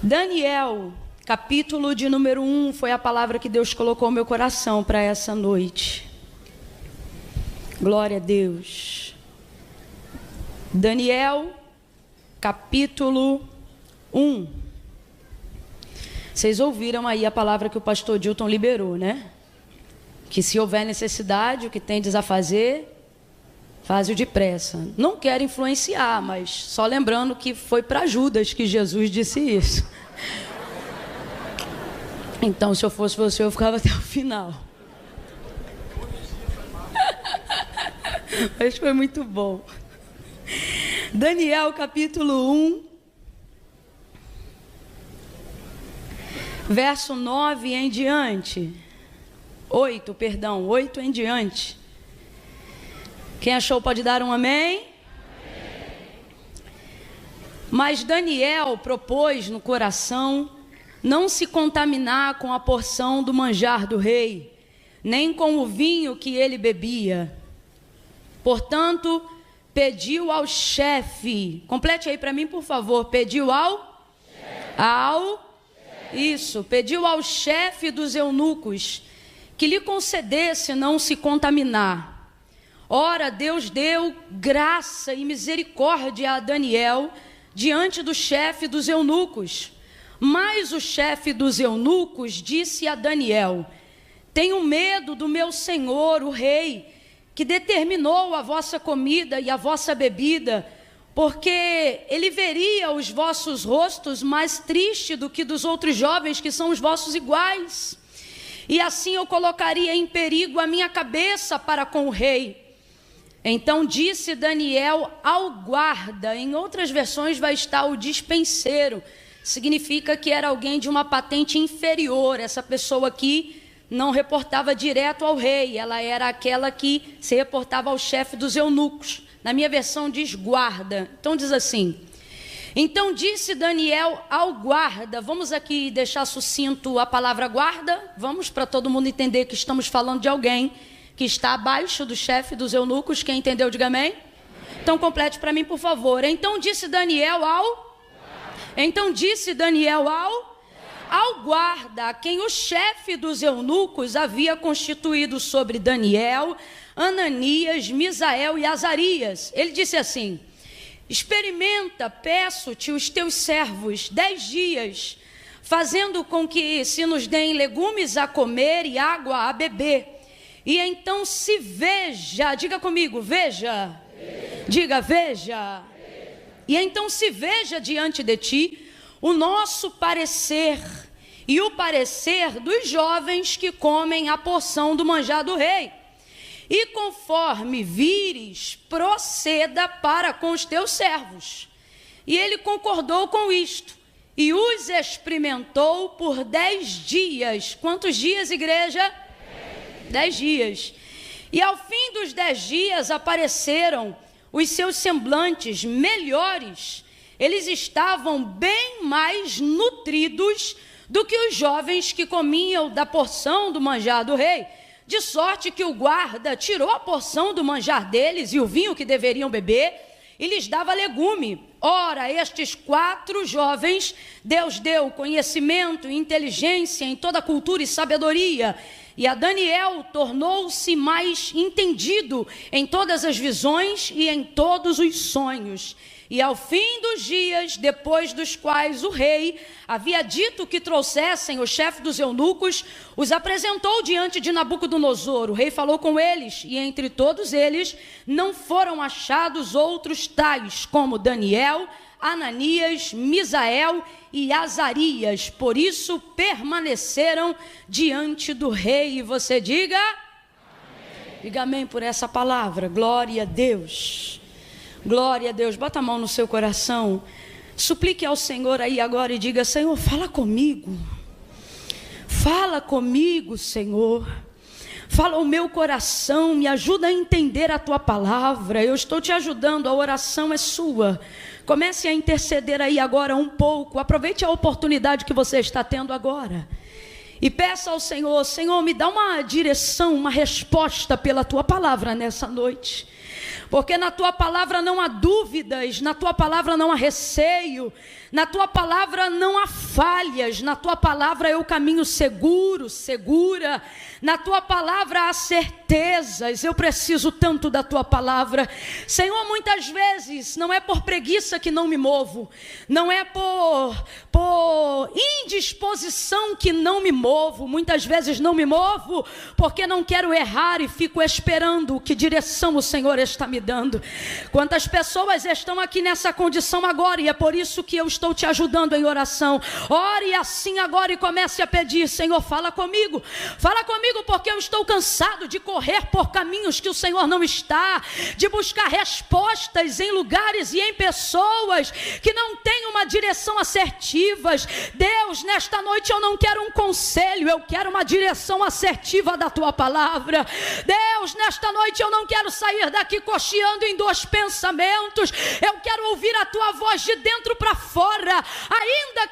Daniel, capítulo de número 1, foi a palavra que Deus colocou no meu coração para essa noite. Glória a Deus. Daniel, capítulo 1. Vocês ouviram aí a palavra que o pastor Dilton liberou, né? Que se houver necessidade, o que tendes a fazer, faz-o depressa. Não quero influenciar, mas só lembrando que foi para Judas que Jesus disse isso. Então, se eu fosse você, eu ficava até o final. Mas foi muito bom. Daniel, capítulo 1, verso 9 em diante. 8 em diante. Quem achou pode dar um amém? Amém. Mas Daniel propôs no coração não se contaminar com a porção do manjar do rei, nem com o vinho que ele bebia. Portanto, pediu ao chefe, complete aí para mim, por favor, pediu pediu ao chefe dos eunucos que lhe concedesse não se contaminar. Ora, Deus deu graça e misericórdia a Daniel diante do chefe dos eunucos. Mas o chefe dos eunucos disse a Daniel: tenho medo do meu senhor, o rei, que determinou a vossa comida e a vossa bebida, porque ele veria os vossos rostos mais tristes do que dos outros jovens que são os vossos iguais. E assim eu colocaria em perigo a minha cabeça para com o rei. Então disse Daniel ao guarda, em outras versões vai estar o despenseiro, significa que era alguém de uma patente inferior. Essa pessoa aqui não reportava direto ao rei, ela era aquela que se reportava ao chefe dos eunucos. Na minha versão diz guarda, então diz assim: então disse Daniel ao guarda, vamos aqui deixar sucinto a palavra guarda, vamos para todo mundo entender que estamos falando de alguém que está abaixo do chefe dos eunucos. Quem entendeu, diga amém. Então complete para mim, por favor. Então disse Daniel ao guarda, a quem o chefe dos eunucos havia constituído sobre Daniel, Ananias, Misael e Azarias. Ele disse assim: experimenta, peço-te, os teus servos 10 dias, fazendo com que se nos deem legumes a comer e água a beber. E então se veja, diga comigo, veja. Diga, veja. E então se veja diante de ti o nosso parecer e o parecer dos jovens que comem a porção do manjar do rei. E conforme vires, proceda para com os teus servos. E ele concordou com isto e os experimentou por 10 dias. Quantos dias, igreja? 10 dias. E ao fim dos 10 dias apareceram os seus semblantes melhores. Eles estavam bem mais nutridos do que os jovens que comiam da porção do manjar do rei, de sorte que o guarda tirou a porção do manjar deles e o vinho que deveriam beber e lhes dava legume. Ora, estes 4 jovens, Deus deu conhecimento e inteligência em toda cultura e sabedoria, e a Daniel tornou-se mais entendido em todas as visões e em todos os sonhos. E ao fim dos dias, depois dos quais o rei havia dito que trouxessem o chefe dos eunucos, os apresentou diante de Nabucodonosor. O rei falou com eles, e entre todos eles não foram achados outros tais como Daniel, Ananias, Misael e Azarias. Por isso permaneceram diante do rei. E você diga amém. Diga amém por essa palavra. Glória a Deus. Glória a Deus. Bota a mão no seu coração. Suplique ao Senhor aí agora e diga: Senhor, fala comigo. Fala comigo, Senhor. Fala o meu coração, me ajuda a entender a tua palavra. Eu estou te ajudando, a oração é sua. Comece a interceder aí agora um pouco. Aproveite a oportunidade que você está tendo agora. E peça ao Senhor: Senhor, me dá uma direção, uma resposta pela tua palavra nessa noite. Porque na tua palavra não há dúvidas, na tua palavra não há receio, Na tua palavra não há falhas, na tua palavra é o caminho seguro, segura. Na tua palavra há certezas. Eu preciso tanto da tua palavra. Senhor, muitas vezes não é por preguiça que não me movo, não é por indisposição que não me movo. Muitas vezes não me movo porque não quero errar e fico esperando que direção o Senhor está me dando. Quantas pessoas estão aqui nessa condição agora, e é por isso que eu estou te ajudando em oração. Ore assim agora e comece a pedir: Senhor, fala comigo, porque eu estou cansado de correr por caminhos que o Senhor não está, de buscar respostas em lugares e em pessoas que não têm uma direção assertiva. Deus, nesta noite eu não quero um conselho, eu quero uma direção assertiva da tua palavra. Deus, nesta noite eu não quero sair daqui cocheando em dois pensamentos, eu quero ouvir a tua voz de dentro para fora. Ainda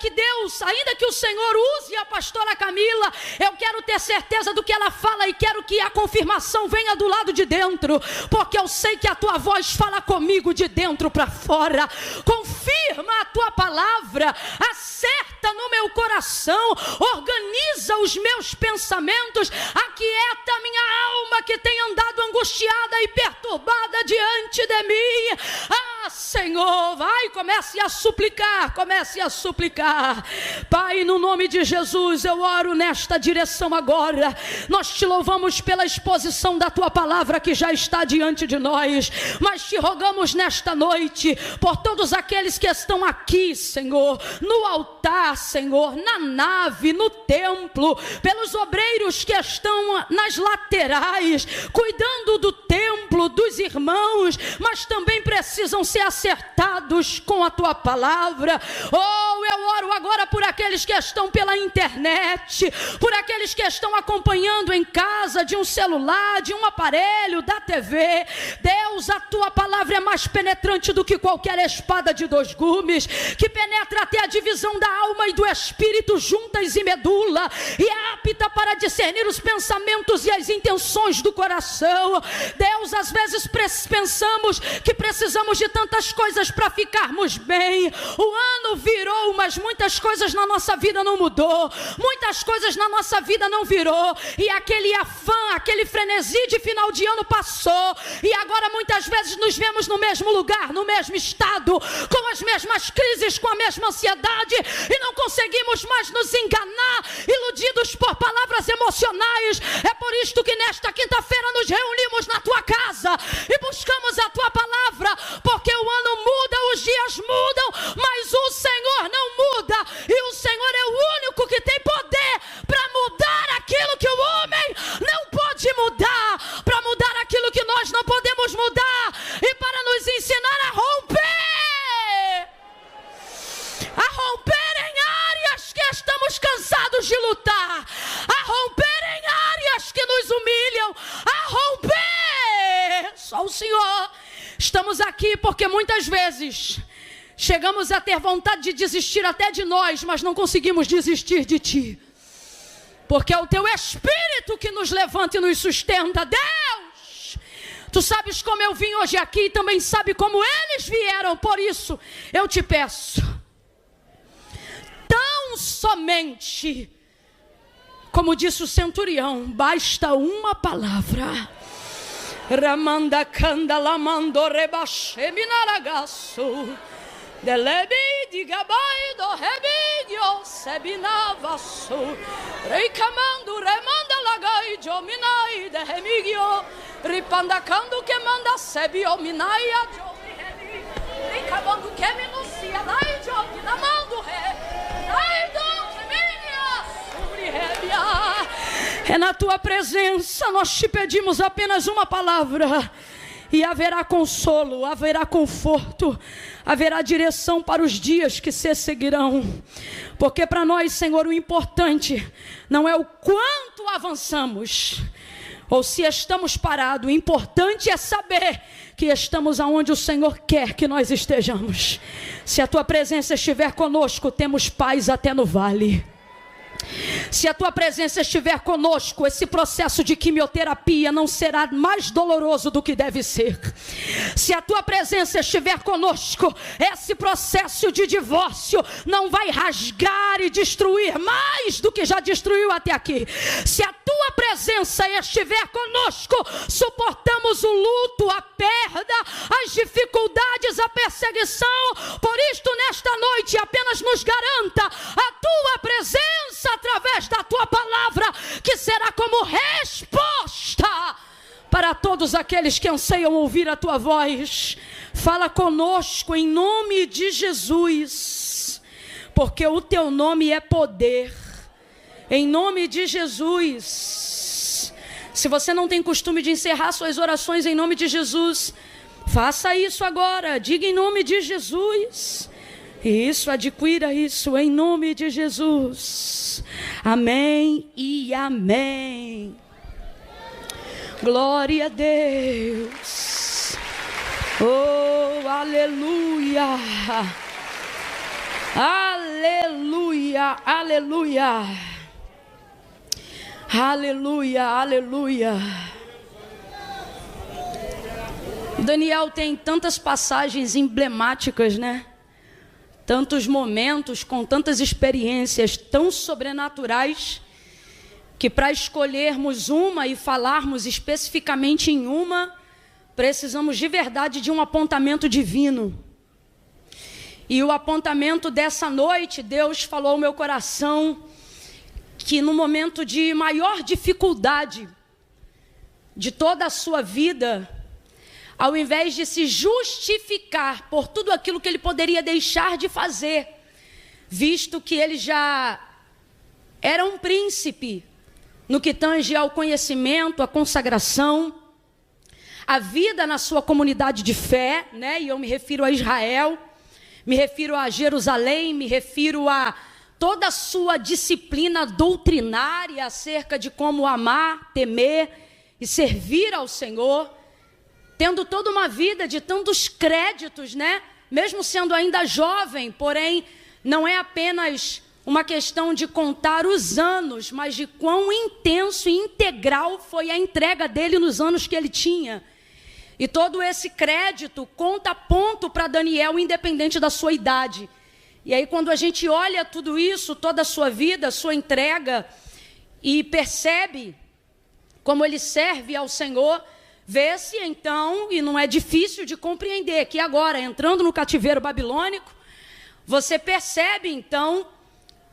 que o Senhor use a pastora Camila, eu quero ter certeza do que ela fala e quero que a confirmação venha do lado de dentro, porque eu sei que a tua voz fala comigo de dentro para fora. Confirma a tua palavra, acerta no meu coração, organiza os meus pensamentos, aquieta a minha alma que tem andado angustiada e perturbada diante de mim. Senhor, vai, comece a suplicar. Pai, no nome de Jesus, eu oro nesta direção agora. Nós te louvamos pela exposição da tua palavra que já está diante de nós, mas te rogamos nesta noite por todos aqueles que estão aqui, Senhor, no altar, Senhor, na nave, no templo, pelos obreiros que estão nas laterais, cuidando do templo, dos irmãos, mas também precisam ser acertados com a tua palavra. Eu oro agora por aqueles que estão pela internet, por aqueles que estão acompanhando em casa, de um celular, de um aparelho, da TV. Deus, a tua palavra é mais penetrante do que qualquer espada de dois gumes, que penetra até a divisão da alma e do espírito, juntas e medula, e é apta para discernir os pensamentos e as intenções do coração. Deus, às vezes pensamos que precisamos de tantas coisas para ficarmos bem. O ano virou, mas muitas coisas na nossa vida não mudou, muitas coisas na nossa vida não virou, e aquele afã, aquele frenesi de final de ano passou, e agora muitas vezes nos vemos no mesmo lugar, no mesmo estado, com as mesmas crises, com a mesma ansiedade, e não conseguimos mais nos enganar, iludidos por palavras emocionais. É por isto que nesta quinta-feira nos reunimos na tua casa e buscamos a tua palavra, porque o ano muda, os dias mudam, mas o Senhor não muda, e o Senhor é o único que tem poder para mudar aquilo que o homem não pode mudar, para mudar aquilo que nós não podemos mudar, e para nos ensinar a romper em áreas que estamos cansados de lutar, a romper em áreas que nos humilham, a romper. Só o Senhor. Estamos aqui porque muitas vezes chegamos a ter vontade de desistir até de nós, mas não conseguimos desistir de ti, porque é o teu Espírito que nos levanta e nos sustenta. Deus, tu sabes como eu vim hoje aqui e também sabe como eles vieram. Por isso eu te peço, tão somente, como disse o centurião, basta uma palavra. Ramanda canda lamando rebaxe minaragaço delebi digabai do rebigio sebinavaço reicamando remanda lagai jominai de remigio ripandacando que manda sebio minaia jomi rebi reicamando que minucia dai jomi namando re dai do que minia sobre rebia. É na tua presença nós te pedimos apenas uma palavra, e haverá consolo, haverá conforto, haverá direção para os dias que se seguirão. Porque para nós, Senhor, o importante não é o quanto avançamos ou se estamos parados. O importante é saber que estamos aonde o Senhor quer que nós estejamos. Se a tua presença estiver conosco, temos paz até no vale. Se a tua presença estiver conosco, esse processo de quimioterapia não será mais doloroso do que deve ser. Se a tua presença estiver conosco, esse processo de divórcio não vai rasgar e destruir mais do que já destruiu até aqui. Se a tua presença estiver conosco, suportamos o luto, a perda, as dificuldades, a perseguição. Por isto, nesta noite, apenas nos garanta a tua presença através da tua palavra, que será como resposta para todos aqueles que anseiam ouvir a tua voz. Fala conosco em nome de Jesus, porque o teu nome é poder. Em nome de Jesus. Se você não tem costume de encerrar suas orações em nome de Jesus, faça isso agora. Diga em nome de Jesus. Isso, adquira isso em nome de Jesus. Amém e amém. Glória a Deus. Oh, aleluia. Aleluia, aleluia. Aleluia, aleluia. Daniel tem tantas passagens emblemáticas, né? Tantos momentos com tantas experiências tão sobrenaturais, que para escolhermos uma e falarmos especificamente em uma, precisamos de verdade de um apontamento divino. E o apontamento dessa noite, Deus falou ao meu coração que no momento de maior dificuldade de toda a sua vida, ao invés de se justificar por tudo aquilo que ele poderia deixar de fazer, visto que ele já era um príncipe no que tange ao conhecimento, à consagração, a vida na sua comunidade de fé, né? E eu me refiro a Israel, me refiro a Jerusalém, me refiro a toda a sua disciplina doutrinária acerca de como amar, temer e servir ao Senhor, tendo toda uma vida de tantos créditos, né? Mesmo sendo ainda jovem, porém, não é apenas uma questão de contar os anos, mas de quão intenso e integral foi a entrega dele nos anos que ele tinha. E todo esse crédito conta ponto para Daniel, independente da sua idade. E aí, quando a gente olha tudo isso, toda a sua vida, a sua entrega, e percebe como ele serve ao Senhor, vê-se então, e não é difícil de compreender, que agora, entrando no cativeiro babilônico, você percebe então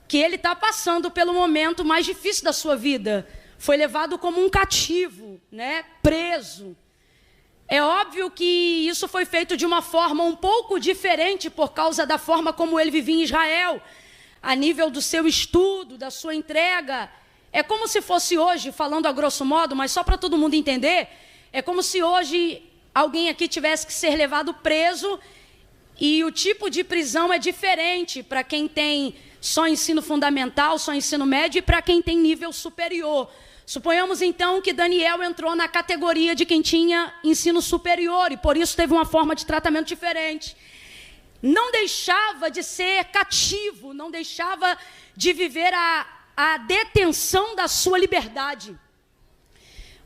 que ele está passando pelo momento mais difícil da sua vida. Foi levado como um cativo, né? Preso. É óbvio que isso foi feito de uma forma um pouco diferente por causa da forma como ele vivia em Israel, a nível do seu estudo, da sua entrega. É como se fosse hoje, falando a grosso modo, mas só para todo mundo entender, é como se hoje alguém aqui tivesse que ser levado preso e o tipo de prisão é diferente para quem tem só ensino fundamental, só ensino médio e para quem tem nível superior. Suponhamos então que Daniel entrou na categoria de quem tinha ensino superior e por isso teve uma forma de tratamento diferente. Não deixava de ser cativo, não deixava de viver a detenção da sua liberdade.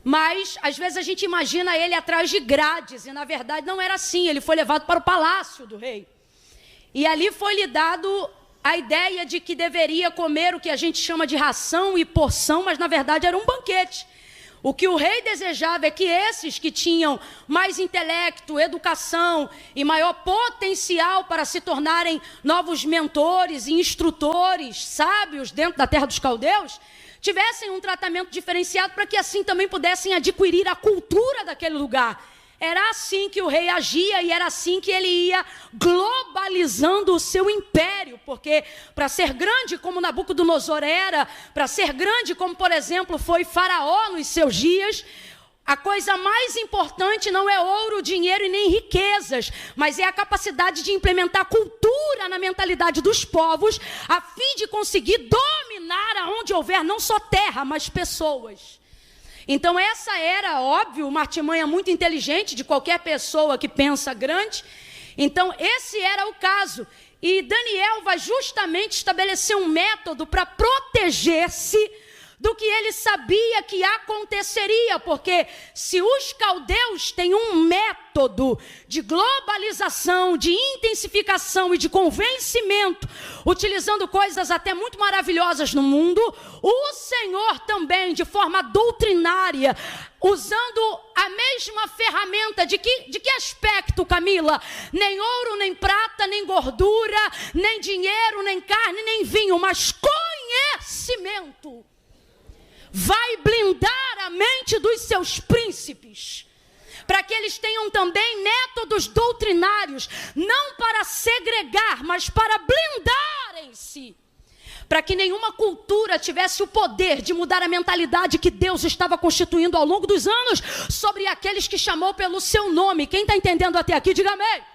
Mas, às vezes, a gente imagina ele atrás de grades, e na verdade não era assim. Ele foi levado para o palácio do rei. E ali foi lhe dado a ideia de que deveria comer o que a gente chama de ração e porção, mas na verdade era um banquete. O que o rei desejava é que esses que tinham mais intelecto, educação e maior potencial para se tornarem novos mentores e instrutores, sábios dentro da terra dos caldeus, tivessem um tratamento diferenciado para que assim também pudessem adquirir a cultura daquele lugar. Era assim que o rei agia e era assim que ele ia globalizando o seu império, porque para ser grande como Nabucodonosor era, para ser grande como, por exemplo, foi Faraó nos seus dias, a coisa mais importante não é ouro, dinheiro e nem riquezas, mas é a capacidade de implementar cultura na mentalidade dos povos, a fim de conseguir dominar aonde houver não só terra, mas pessoas. Então essa era, óbvio, uma artimanha muito inteligente de qualquer pessoa que pensa grande. Então esse era o caso. E Daniel vai justamente estabelecer um método para proteger-se do que ele sabia que aconteceria, porque se os caldeus têm um método de globalização, de intensificação e de convencimento, utilizando coisas até muito maravilhosas no mundo, o Senhor também, de forma doutrinária, usando a mesma ferramenta, de que aspecto, Camila? Nem ouro, nem prata, nem gordura, nem dinheiro, nem carne, nem vinho, mas conhecimento. Vai blindar a mente dos seus príncipes, para que eles tenham também métodos doutrinários, não para segregar, mas para blindarem-se, para que nenhuma cultura tivesse o poder de mudar a mentalidade que Deus estava constituindo ao longo dos anos sobre aqueles que chamou pelo seu nome. Quem está entendendo até aqui, diga amém.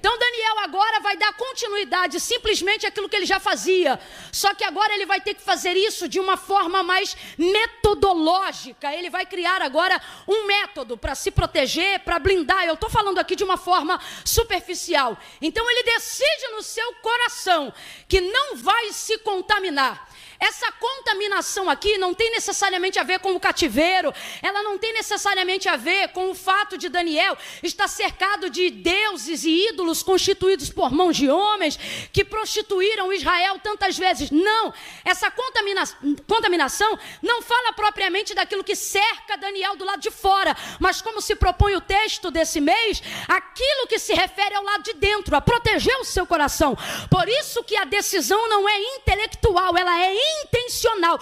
Então Daniel agora vai dar continuidade simplesmente àquilo que ele já fazia. Só que agora ele vai ter que fazer isso de uma forma mais metodológica. Ele vai criar agora um método para se proteger, para blindar. Eu estou falando aqui de uma forma superficial. Então ele decide no seu coração que não vai se contaminar. Essa contaminação aqui não tem necessariamente a ver com o cativeiro, ela não tem necessariamente a ver com o fato de Daniel estar cercado de deuses e ídolos constituídos por mãos de homens que prostituíram Israel tantas vezes. Não, essa contaminação não fala propriamente daquilo que cerca Daniel do lado de fora, mas como se propõe o texto desse mês, aquilo que se refere ao lado de dentro, a proteger o seu coração. Por isso que a decisão não é intelectual, ela é intencional,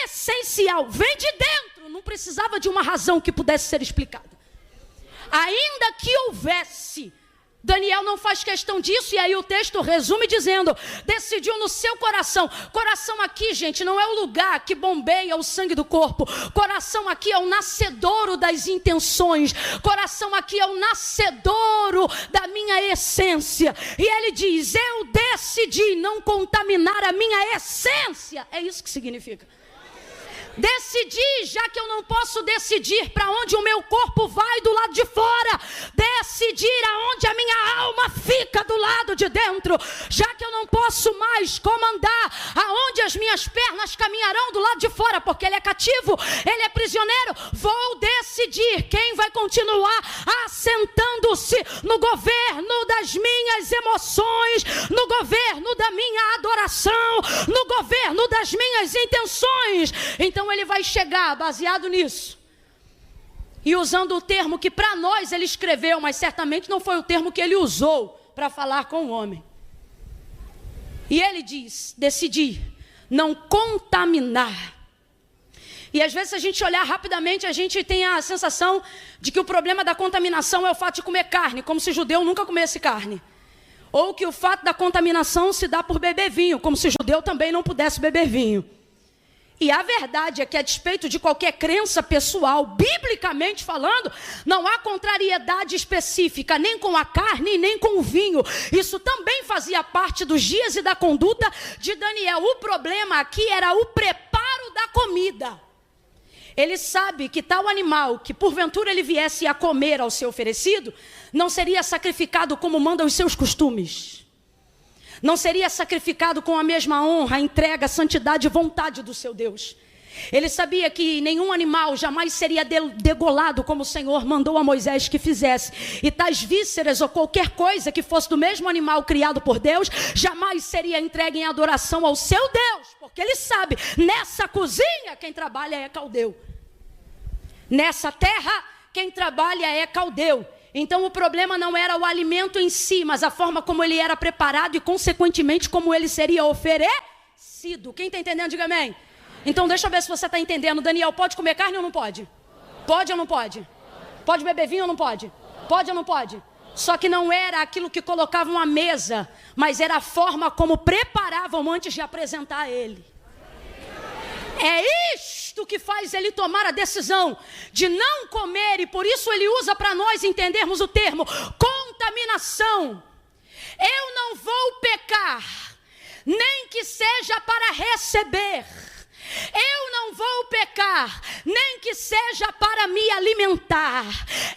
essencial, vem de dentro, não precisava de uma razão que pudesse ser explicada. Ainda que houvesse, Daniel não faz questão disso, e aí o texto resume dizendo, decidiu no seu coração. Coração aqui, gente, não é o lugar que bombeia o sangue do corpo. Coração aqui é o nascedouro das intenções. Coração aqui é o nascedouro da minha essência. E ele diz, eu decidi não contaminar a minha essência. É isso que significa. Decidi, já que eu não posso decidir para onde o meu corpo vai do lado de fora, decidir aonde a minha alma fica do lado de dentro, já que eu não posso mais comandar aonde as minhas pernas caminharão do lado de fora, porque ele é cativo, ele é prisioneiro, vou decidir quem vai continuar assentando-se no governo das minhas emoções, no governo da minha adoração, no governo das minhas intenções. Então ele vai chegar baseado nisso e usando o termo que para nós ele escreveu, mas certamente não foi o termo que ele usou para falar com o homem. E ele diz, decidi não contaminar. E às vezes, se a gente olhar rapidamente, a gente tem a sensação de que o problema da contaminação é o fato de comer carne, como se judeu nunca comesse carne. Ou que o fato da contaminação se dá por beber vinho, como se judeu também não pudesse beber vinho. E a verdade é que, a despeito de qualquer crença pessoal, biblicamente falando, não há contrariedade específica, nem com a carne, nem com o vinho. Isso também fazia parte dos dias e da conduta de Daniel. O problema aqui era o preparo da comida. Ele sabe que tal animal, que porventura ele viesse a comer ao ser oferecido, não seria sacrificado como mandam os seus costumes. Não seria sacrificado com a mesma honra, entrega, santidade e vontade do seu Deus. Ele sabia que nenhum animal jamais seria degolado como o Senhor mandou a Moisés que fizesse. E tais vísceras ou qualquer coisa que fosse do mesmo animal criado por Deus, jamais seria entregue em adoração ao seu Deus. Porque ele sabe, nessa cozinha quem trabalha é caldeu. Nessa terra quem trabalha é caldeu. Então o problema não era o alimento em si, mas a forma como ele era preparado e consequentemente como ele seria oferecido. Quem está entendendo, diga amém. Então deixa eu ver se você está entendendo. Daniel, pode comer carne ou não pode? Pode ou não pode? Pode beber vinho ou não pode? Pode ou não pode? Só que não era aquilo que colocavam à mesa, mas era a forma como preparavam antes de apresentar a ele. É isto que faz ele tomar a decisão de não comer, e por isso ele usa para nós entendermos o termo contaminação. Eu não vou pecar, nem que seja para receber. Eu não vou pecar, nem que seja para me alimentar.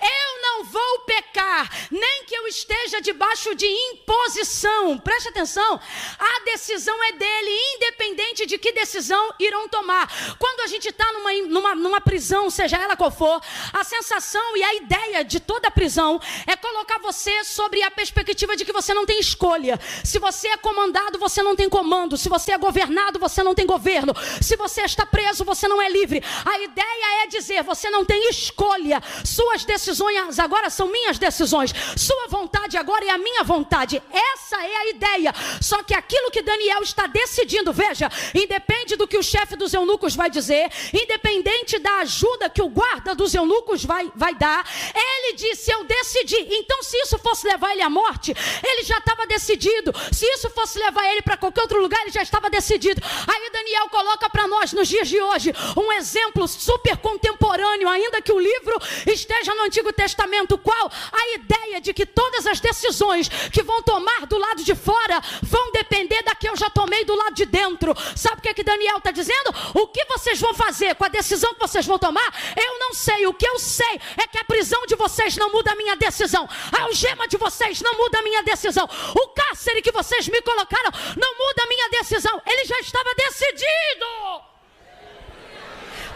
Eu não vou pecar, nem que eu esteja debaixo de imposição. Preste atenção, a decisão é dele, independente de que decisão irão tomar. Quando a gente está numa prisão, seja ela qual for, a sensação e a ideia de toda prisão é colocar você sobre a perspectiva de que você não tem escolha. Se você é comandado, você não tem comando. Se você é governado, você não tem governo. Se você está preso, você não é livre. A ideia é dizer, você não tem escolha. Suas decisões agora são minhas decisões. Sua vontade agora é a minha vontade. Essa é a ideia. Só que aquilo que Daniel está decidindo, veja, independe do que o chefe dos eunucos vai dizer, independente da ajuda que o guarda dos eunucos vai dar, ele disse, eu decidi. Então, se isso fosse levar ele à morte, ele já estava decidido. Se isso fosse levar ele para qualquer outro lugar, ele já estava decidido. Aí Daniel coloca para nós, nos dias de hoje, um exemplo super contemporâneo, ainda que o livro esteja no Antigo Testamento. Qual? A ideia de que todas as decisões que vão tomar do lado de fora vão depender da que eu já tomei do lado de dentro. Sabe o que Daniel está dizendo? O que vocês vão fazer com a decisão que vocês vão tomar? Eu não sei. O que eu sei é que a prisão de vocês não muda a minha decisão. A algema de vocês não muda a minha decisão. O cárcere que vocês me colocaram não muda a minha decisão. Ele já estava decidido.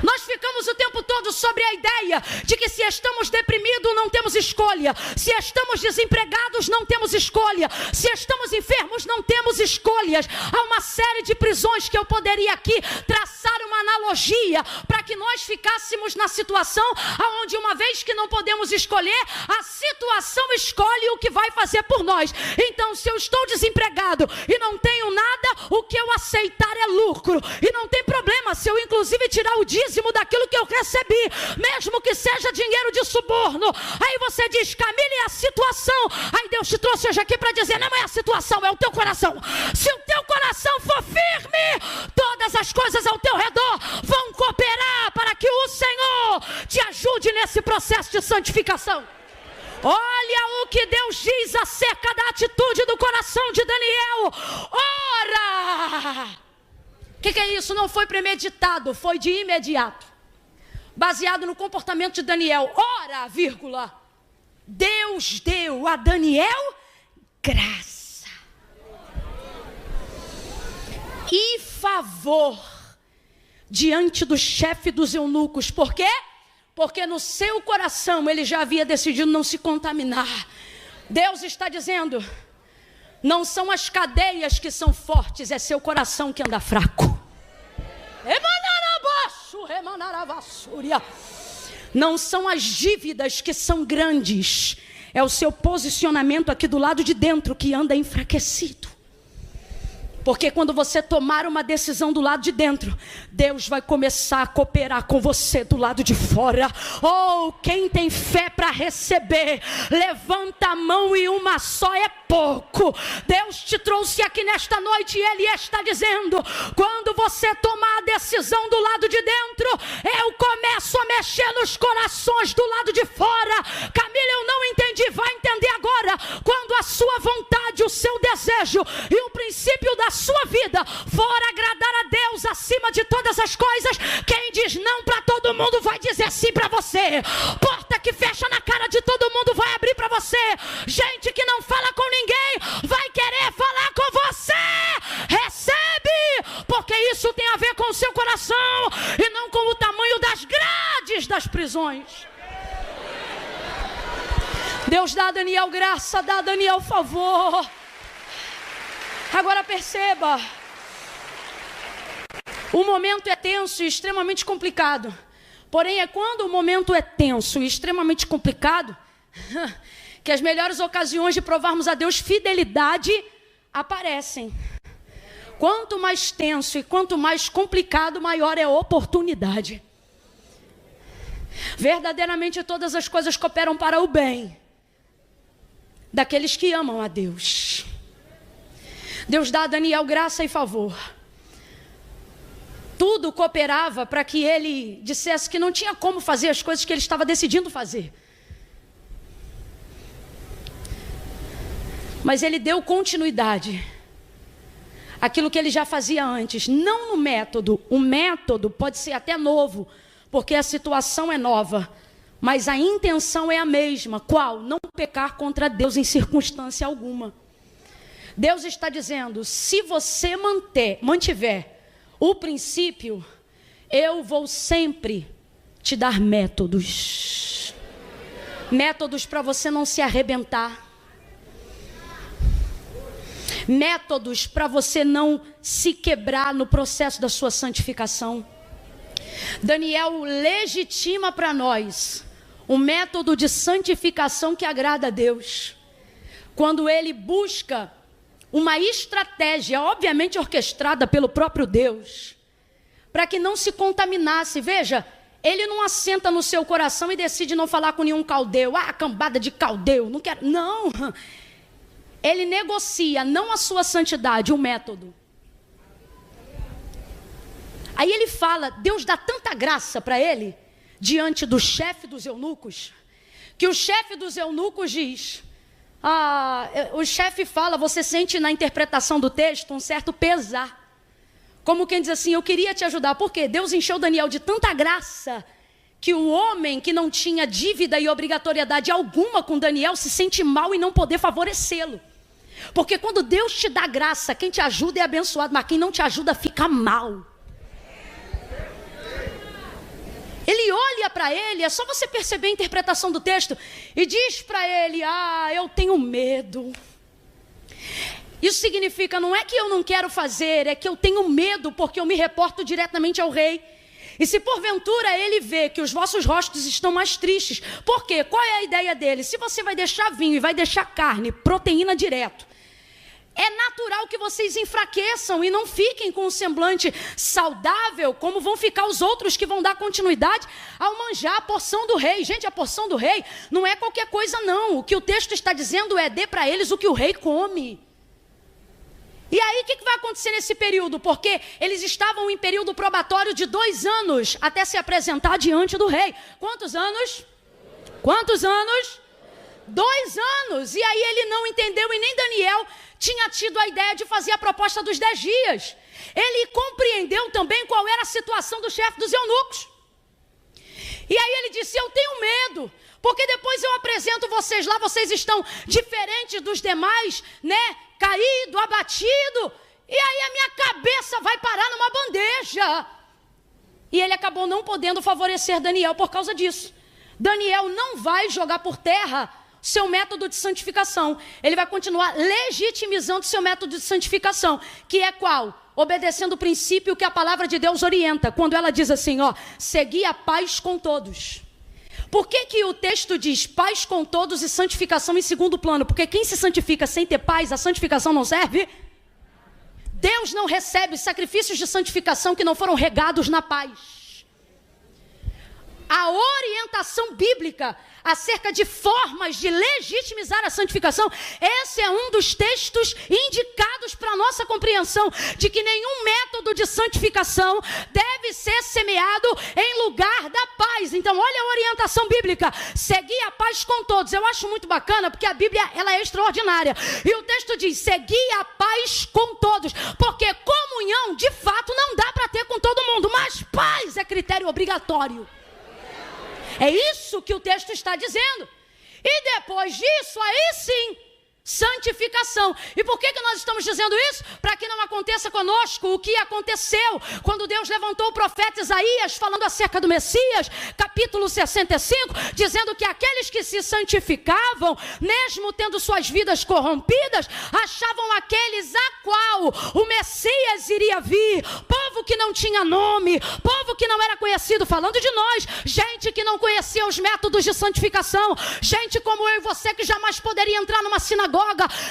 Nós ficamos o tempo todo sobre a ideia de que se estamos deprimidos não temos escolha, se estamos desempregados não temos escolha, se estamos enfermos não temos escolhas. Há uma série de prisões que eu poderia aqui traçar uma analogia para que nós ficássemos na situação onde, uma vez que não podemos escolher, a situação escolhe o que vai fazer por nós. Então, se eu estou desempregado e não tenho nada, o que eu aceitar é lucro, e não tem problema se eu inclusive tirar o dízimo daquilo que eu recebi, mesmo que seja dinheiro de suborno. Aí você diz, Camila, é a situação. Aí Deus te trouxe hoje aqui para dizer, não é a situação, é o teu coração. Se o teu coração for firme, todas as coisas ao teu redor vão cooperar para que o Senhor te ajude nesse processo de santificação. Olha o que Deus diz acerca da atitude do coração de Daniel. Ora! O que é isso? Não foi premeditado, foi de imediato. Baseado no comportamento de Daniel. Ora, vírgula, Deus deu a Daniel graça e favor diante do chefe dos eunucos. Por quê? Porque no seu coração ele já havia decidido não se contaminar. Deus está dizendo, não são as cadeias que são fortes, é seu coração que anda fraco. Não são as dívidas que são grandes, é o seu posicionamento aqui do lado de dentro que anda enfraquecido. Porque quando você tomar uma decisão do lado de dentro, Deus vai começar a cooperar com você do lado de fora. Oh, quem tem fé para receber, levanta a mão, e uma só é pouco. Deus te trouxe aqui nesta noite e Ele está dizendo, quando você tomar a decisão do lado de dentro, eu começo a mexer nos corações do lado de fora. Camila, eu não entendi, vai entender agora. Quando a sua vontade, o seu desejo e o princípio da sua vida for agradar a Deus acima de todas as coisas, quem diz não para todo mundo vai dizer sim para você. Porta que fecha na cara de todo mundo vai abrir para você. Gente que não fala com ninguém vai querer falar com você. Recebe, porque isso tem a ver com o seu coração e não com o tamanho das grades das prisões. Deus dá a Daniel graça, dá a Daniel favor. Agora perceba, o momento é tenso e extremamente complicado. Porém, é quando o momento é tenso e extremamente complicado que as melhores ocasiões de provarmos a Deus fidelidade aparecem. Quanto mais tenso e quanto mais complicado, maior é a oportunidade. Verdadeiramente todas as coisas cooperam para o bem daqueles que amam a Deus. Deus dá a Daniel graça e favor. Tudo cooperava para que ele dissesse que não tinha como fazer as coisas que ele estava decidindo fazer. Mas ele deu continuidade àquilo que ele já fazia antes. Não no método. O método pode ser até novo, porque a situação é nova. Mas a intenção é a mesma. Qual? Não pecar contra Deus em circunstância alguma. Deus está dizendo, se você mantiver o princípio, eu vou sempre te dar métodos. Métodos para você não se arrebentar. Métodos para você não se quebrar no processo da sua santificação. Daniel legitima para nós um método de santificação que agrada a Deus. Quando ele busca uma estratégia, obviamente orquestrada pelo próprio Deus, para que não se contaminasse. Veja, ele não assenta no seu coração e decide não falar com nenhum caldeu. Ah, cambada de caldeu, não quero. Não. Ele negocia, não a sua santidade, o método. Aí ele fala, Deus dá tanta graça para ele, diante do chefe dos eunucos, que o chefe dos eunucos diz, o chefe fala, você sente na interpretação do texto um certo pesar. Como quem diz assim, eu queria te ajudar. Por quê? Deus encheu Daniel de tanta graça, que o homem que não tinha dívida e obrigatoriedade alguma com Daniel se sente mal em não poder favorecê-lo. Porque quando Deus te dá graça, quem te ajuda é abençoado, mas quem não te ajuda fica mal. Ele olha para ele, é só você perceber a interpretação do texto, e diz para ele, eu tenho medo. Isso significa, não é que eu não quero fazer, é que eu tenho medo, porque eu me reporto diretamente ao rei. E se porventura ele vê que os vossos rostos estão mais tristes, por quê? Qual é a ideia dele? Se você vai deixar vinho e vai deixar carne, proteína direto, é natural que vocês enfraqueçam e não fiquem com um semblante saudável, como vão ficar os outros que vão dar continuidade ao manjar a porção do rei. Gente, a porção do rei não é qualquer coisa não. O que o texto está dizendo é, dê para eles o que o rei come. E aí, o que vai acontecer nesse período? Porque eles estavam em período probatório de 2 anos, até se apresentar diante do rei. Quantos anos? Quantos anos? 2 anos. E aí ele não entendeu, e nem Daniel tinha tido a ideia de fazer a proposta dos 10 dias. Ele compreendeu também qual era a situação do chefe dos eunucos. E aí ele disse, eu tenho medo, porque depois eu apresento vocês lá, vocês estão diferentes dos demais, né? Caído, abatido, e aí a minha cabeça vai parar numa bandeja. E ele acabou não podendo favorecer Daniel por causa disso. Daniel não vai jogar por terra seu método de santificação. Ele vai continuar legitimizando seu método de santificação, que é qual? Obedecendo o princípio que a palavra de Deus orienta, quando ela diz assim, segui a paz com todos. Por que o texto diz paz com todos e santificação em segundo plano? Porque quem se santifica sem ter paz, a santificação não serve. Deus não recebe sacrifícios de santificação que não foram regados na paz. A orientação bíblica acerca de formas de legitimizar a santificação, esse é um dos textos indicados para a nossa compreensão, de que nenhum método de santificação deve ser semeado em lugar da paz. Então olha a orientação bíblica, seguir a paz com todos. Eu acho muito bacana, porque a Bíblia ela é extraordinária, e o texto diz, seguir a paz com todos, porque comunhão de fato não dá para ter com todo mundo, mas paz é critério obrigatório. É isso que o texto está dizendo. E depois disso, aí sim, santificação. E por que nós estamos dizendo isso? Para que não aconteça conosco o que aconteceu quando Deus levantou o profeta Isaías falando acerca do Messias, capítulo 65, dizendo que aqueles que se santificavam, mesmo tendo suas vidas corrompidas, achavam aqueles a qual o Messias iria vir, povo que não tinha nome, povo que não era conhecido, falando de nós, gente que não conhecia os métodos de santificação, gente como eu e você que jamais poderia entrar numa sinagoga,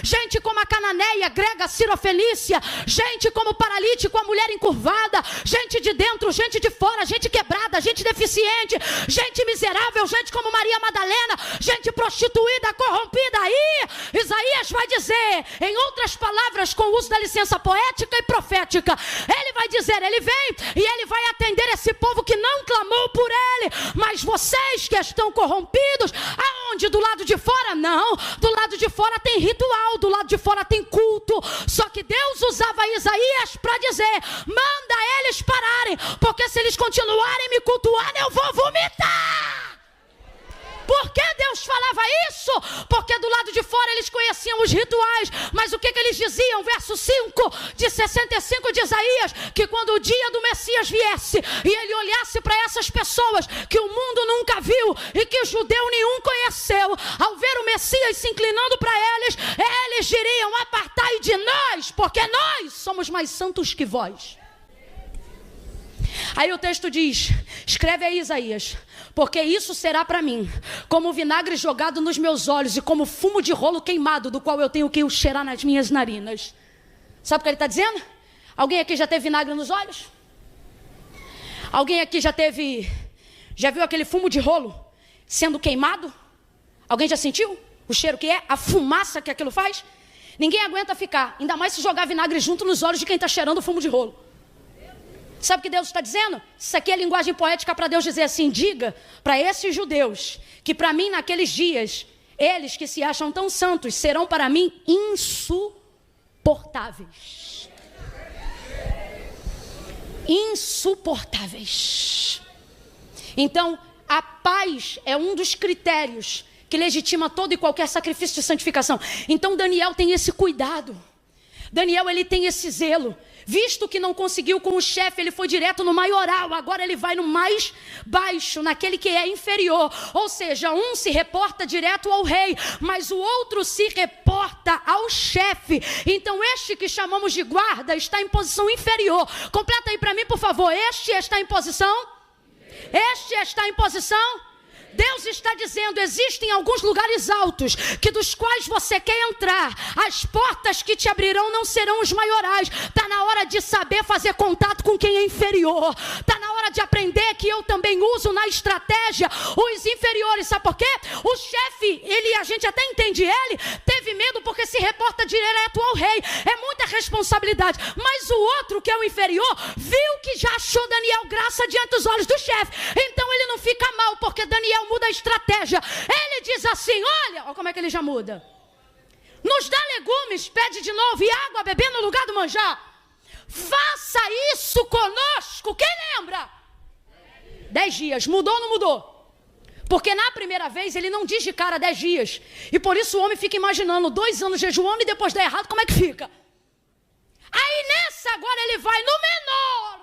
gente como a cananeia, grega, sirofenícia, gente como o paralítico, a mulher encurvada, gente de dentro, gente de fora, gente quebrada, gente deficiente, gente miserável, gente como Maria Madalena, gente prostituída, corrompida. Aí Isaías vai dizer, em outras palavras, com o uso da licença poética e profética, ele vai dizer, ele vem e ele vai atender esse povo que não clamou por ele, mas vocês que estão corrompidos, aonde? Do lado de fora? Não, do lado de fora tem ritual, do lado de fora tem culto, só que Deus usava Isaías para dizer, manda eles pararem, porque se eles continuarem me cultuando, eu vou vomitar. Por que Deus falava isso? Porque do lado de fora eles conheciam os rituais, mas o que eles diziam? Verso 5 de 65 de Isaías, que quando o dia do Messias viesse e ele olhasse para essas pessoas que o mundo nunca viu e que judeu nenhum conheceu, ao ver o Messias se inclinando para eles, eles diriam: apartai de nós, porque nós somos mais santos que vós. Aí o texto diz: escreve aí, Isaías, porque isso será para mim como vinagre jogado nos meus olhos e como fumo de rolo queimado, do qual eu tenho que cheirar nas minhas narinas. Sabe o que ele está dizendo? Alguém aqui já teve vinagre nos olhos? Alguém aqui já viu aquele fumo de rolo sendo queimado? Alguém já sentiu o cheiro que é? A fumaça que aquilo faz? Ninguém aguenta ficar, ainda mais se jogar vinagre junto nos olhos de quem está cheirando o fumo de rolo. Sabe o que Deus está dizendo? Isso aqui é linguagem poética para Deus dizer assim: diga para esses judeus que para mim naqueles dias, eles que se acham tão santos serão para mim insuportáveis. Insuportáveis. Então, a paz é um dos critérios que legitima todo e qualquer sacrifício de santificação. Então, Daniel tem esse cuidado. Daniel, ele tem esse zelo. Visto que não conseguiu com o chefe, ele foi direto no maioral. Agora ele vai no mais baixo, naquele que é inferior. Ou seja, um se reporta direto ao rei, mas o outro se reporta ao chefe. Então este que chamamos de guarda está em posição inferior. Completa aí para mim, por favor. Este está em posição? Este está em posição? Deus está dizendo: existem alguns lugares altos que dos quais você quer entrar, as portas que te abrirão não serão os maiorais. Está na hora de saber fazer contato com quem é inferior. Está na hora de aprender que eu também uso na estratégia os inferiores. Sabe por quê? O chefe, a gente até entende, ele teve medo porque se reporta direto ao rei. É muita responsabilidade. Mas o outro, que é o inferior, viu que já achou Daniel graça diante dos olhos do chefe. Então ele não fica mal, porque Daniel muda a estratégia. Ele diz assim: olha como é que ele já muda. Nos dá legumes, pede de novo, e água a beber no lugar do manjar. Faça isso conosco. Quem lembra? 10 dias. Mudou ou não mudou? Porque na primeira vez ele não diz de cara 10 dias. E por isso o homem fica imaginando 2 anos jejuando e depois dá errado, como é que fica? Aí nessa agora ele vai no menor.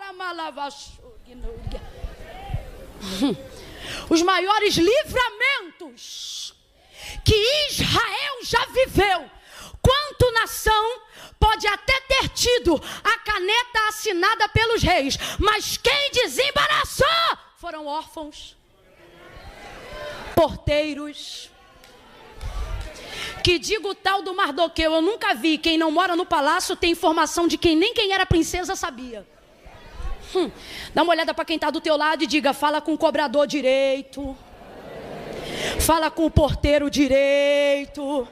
Os maiores livramentos que Israel já viveu, quanto nação, pode até ter tido a caneta assinada pelos reis, mas quem desembaraçou foram órfãos, porteiros. Que digo o tal do Mardoqueu, eu nunca vi. Quem não mora no palácio tem informação de quem nem quem era princesa sabia. Dá uma olhada para quem está do teu lado e diga: fala com o cobrador direito, fala com o porteiro direito,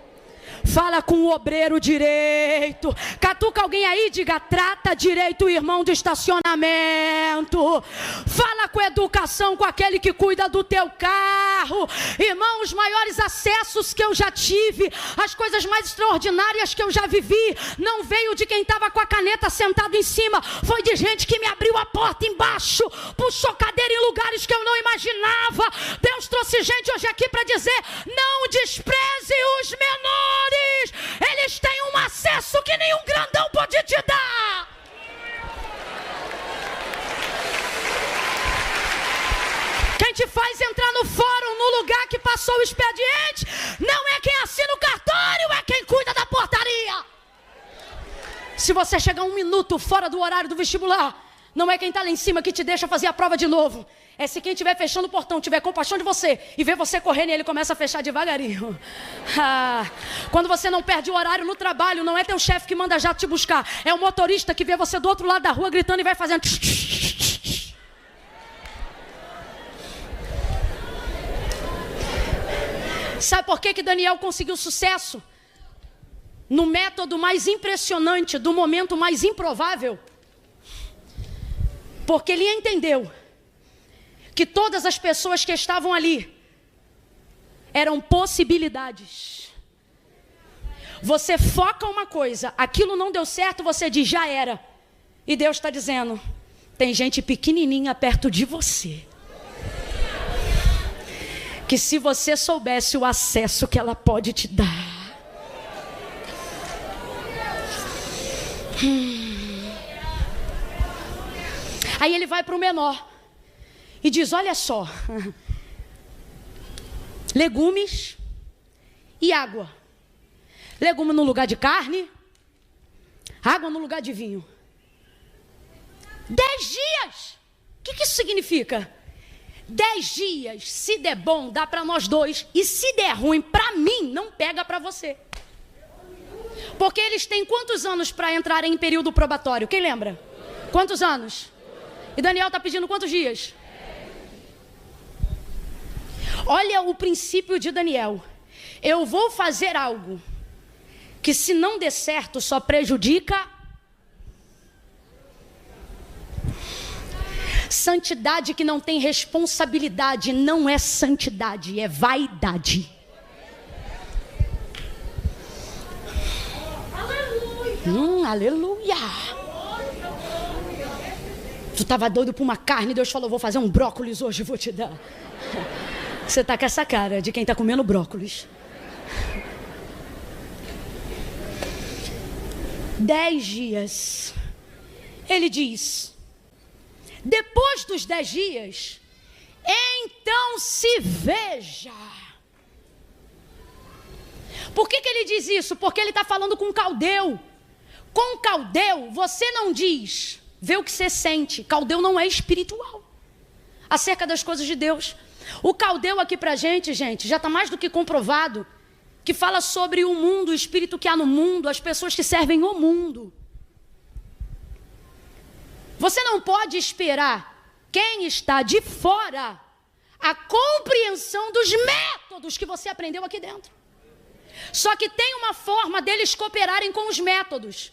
fala com o obreiro direito. Catuca alguém aí e diga: trata direito o irmão do estacionamento. Fala com educação com aquele que cuida do teu carro. Irmão, os maiores acessos que eu já tive, as coisas mais extraordinárias que eu já vivi, não veio de quem estava com a caneta sentado em cima, foi de gente que me abriu a porta embaixo, puxou cadeira em lugares que eu não imaginava. Deus trouxe gente hoje aqui para dizer: não despreze os menores, eles têm um acesso que nenhum grandão pode te dar. Quem te faz entrar no fórum, no lugar que passou o expediente, não é quem assina o cartório, é quem cuida da portaria. Se você chegar 1 minuto fora do horário do vestibular, não é quem está lá em cima que te deixa fazer a prova de novo. É se quem estiver fechando o portão tiver compaixão de você e ver você correndo e ele começa a fechar devagarinho. Quando você não perde o horário no trabalho, não é teu chefe que manda jato te buscar. É o motorista que vê você do outro lado da rua gritando e vai fazendo... Sabe por que Daniel conseguiu sucesso? No método mais impressionante, do momento mais improvável. Porque ele entendeu que todas as pessoas que estavam ali eram possibilidades. Você foca uma coisa, aquilo não deu certo, você diz: já era. E Deus está dizendo: tem gente pequenininha perto de você que se você soubesse o acesso que ela pode te dar. Aí ele vai para o menor e diz: olha só, legumes e água. Legume no lugar de carne, água no lugar de vinho. 10 dias. O que isso significa? 10 dias, se der bom, dá para nós dois. E se der ruim para mim, não pega para você. Porque eles têm quantos anos para entrarem em período probatório? Quem lembra? Quantos anos? E Daniel está pedindo quantos dias? Olha o princípio de Daniel. Eu vou fazer algo que, se não der certo, só prejudica. Santidade que não tem responsabilidade não é santidade, é vaidade. Aleluia. Tu estava doido por uma carne, Deus falou: vou fazer um brócolis hoje, vou te dar. Você está com essa cara de quem está comendo brócolis. 10 dias. Ele diz: depois dos 10 dias, então se veja. Por que ele diz isso? Porque ele está falando com um caldeu. Com caldeu, você não diz, vê o que você sente. Caldeu não é espiritual acerca das coisas de Deus. O caldeu aqui pra gente, já está mais do que comprovado, que fala sobre o mundo, o espírito que há no mundo, as pessoas que servem o mundo. Você não pode esperar quem está de fora a compreensão dos métodos que você aprendeu aqui dentro. Só que tem uma forma deles cooperarem com os métodos.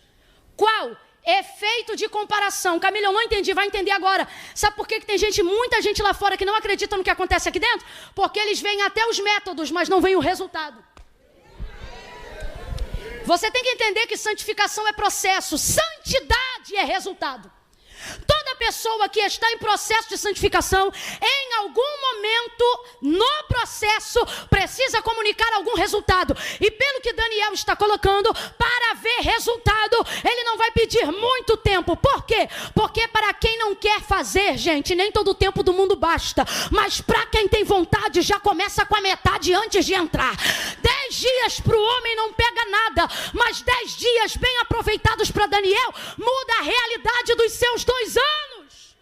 Qual? Efeito de comparação. Camila, eu não entendi, vai entender agora. Sabe por que tem muita gente lá fora que não acredita no que acontece aqui dentro? Porque eles veem até os métodos, mas não veem o resultado. Você tem que entender que santificação é processo, santidade é resultado. Toda pessoa que está em processo de santificação, em algum momento no processo, precisa comunicar algum resultado. E pelo que Daniel está colocando, para ver resultado, ele não vai pedir muito tempo. Por quê? Porque para quem não quer fazer, nem todo o tempo do mundo basta. Mas para quem tem vontade, já começa com a metade antes de entrar. 10 dias para o homem não pega nada, mas 10 dias bem aproveitados para Daniel, muda a realidade dos seus 2 anos.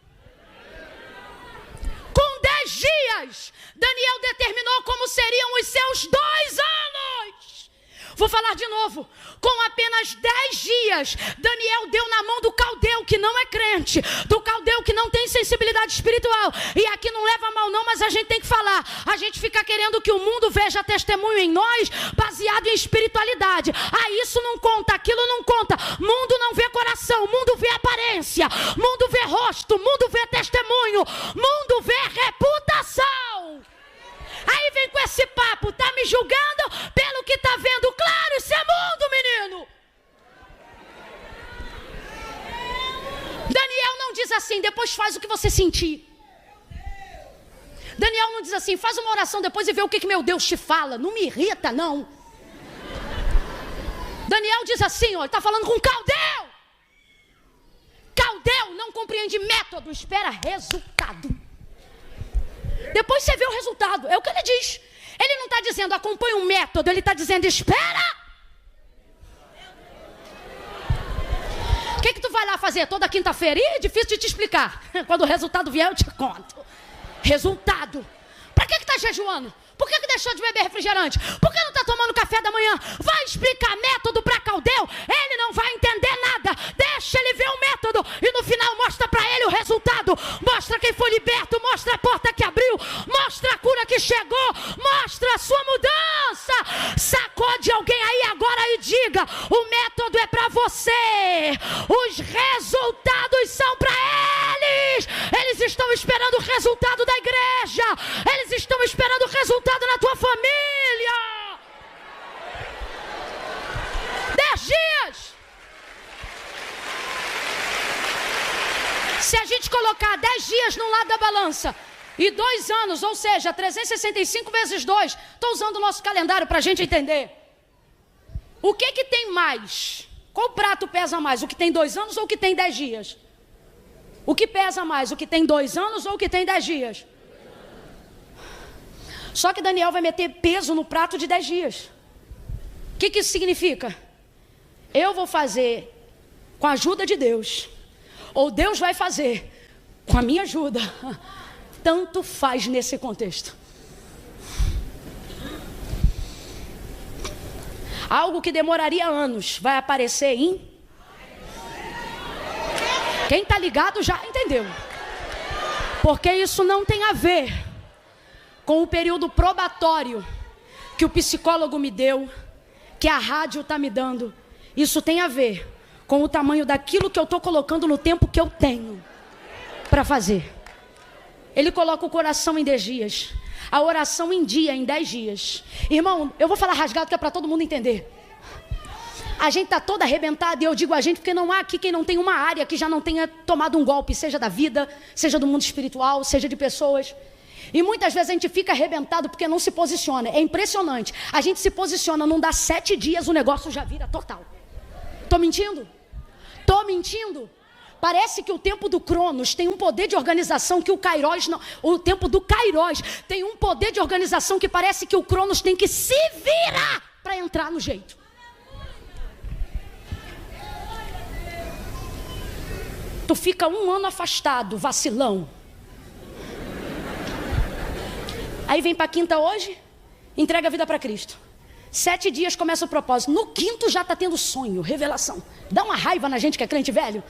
Com 10 dias, Daniel determinou como seriam os seus 2 anos. Vou falar de novo. Com apenas 10 dias, Daniel deu na mão do caldeu que não é crente, do caldeu que não tem sensibilidade espiritual. E aqui não leva mal não, mas a gente tem que falar. A gente fica querendo que o mundo veja testemunho em nós, baseado em espiritualidade. Ah, isso não conta, aquilo não conta. Mundo não vê coração, mundo vê aparência, mundo vê rosto, mundo vê testemunho, mundo vê reputação. Aí vem com esse papo, tá me julgando pelo que tá vendo. Claro, isso é mundo, menino. Daniel não diz assim, depois faz o que você sentir. Daniel não diz assim, faz uma oração depois e vê o que meu Deus te fala. Não me irrita, não. Daniel diz assim, ó, ele está falando com caldeu. Caldeu não compreende método, espera resultado. Depois você vê o resultado, é o que ele diz. Ele não está dizendo acompanha um método, ele está dizendo espera. O que tu vai lá fazer toda quinta-feira? Ih, é difícil de te explicar. Quando o resultado vier eu te conto. Resultado. Para que está jejuando? Por que deixou de beber refrigerante? Por que não está tomando café da manhã? Vai explicar método para caldeu, ele não vai entender nada. Deixa ele ver o método e no final mostra para ele o resultado. Mostra quem foi liberto, mostra a porta que abriu, mostra a cura que chegou, mostra a sua mudança. Sacode alguém aí agora e diga, o método é para você, os resultados são para eles. Eles estão esperando o resultado da igreja, eles estão esperando o resultado na tua família. 10 dias. Se a gente colocar 10 dias no lado da balança, E 2 anos, ou seja, 365 vezes 2. Estou usando o nosso calendário para a gente entender. O que tem mais? Qual prato pesa mais? O que tem 2 anos ou o que tem 10 dias? O que pesa mais? O que tem 2 anos ou o que tem 10 dias? Só que Daniel vai meter peso no prato de 10 dias. O que isso significa? Eu vou fazer com a ajuda de Deus, ou Deus vai fazer com a minha ajuda. Tanto faz nesse contexto. Algo que demoraria anos vai aparecer em... Quem está ligado já entendeu. Porque isso não tem a ver com o período probatório que o psicólogo me deu, que a rádio está me dando. Isso tem a ver com o tamanho daquilo que eu estou colocando no tempo que eu tenho para fazer. Ele coloca o coração em 10 dias, a oração em dia, em 10 dias. Irmão, eu vou falar rasgado que é para todo mundo entender. A gente está toda arrebentada, e eu digo a gente porque não há aqui quem não tenha uma área que já não tenha tomado um golpe, seja da vida, seja do mundo espiritual, seja de pessoas. E muitas vezes a gente fica arrebentado porque não se posiciona. É impressionante. A gente se posiciona, não dá 7 dias, o negócio já vira total. Estou mentindo? Estou mentindo? Parece que o tempo do Cronos tem um poder de organização que o Kairos não. O tempo do Kairos tem um poder de organização que parece que o Cronos tem que se virar para entrar no jeito. Tu fica 1 ano afastado, vacilão. Aí vem para a quinta hoje, entrega a vida para Cristo. 7 dias começa o propósito. No 5º já está tendo sonho, revelação. Dá uma raiva na gente que é crente velho.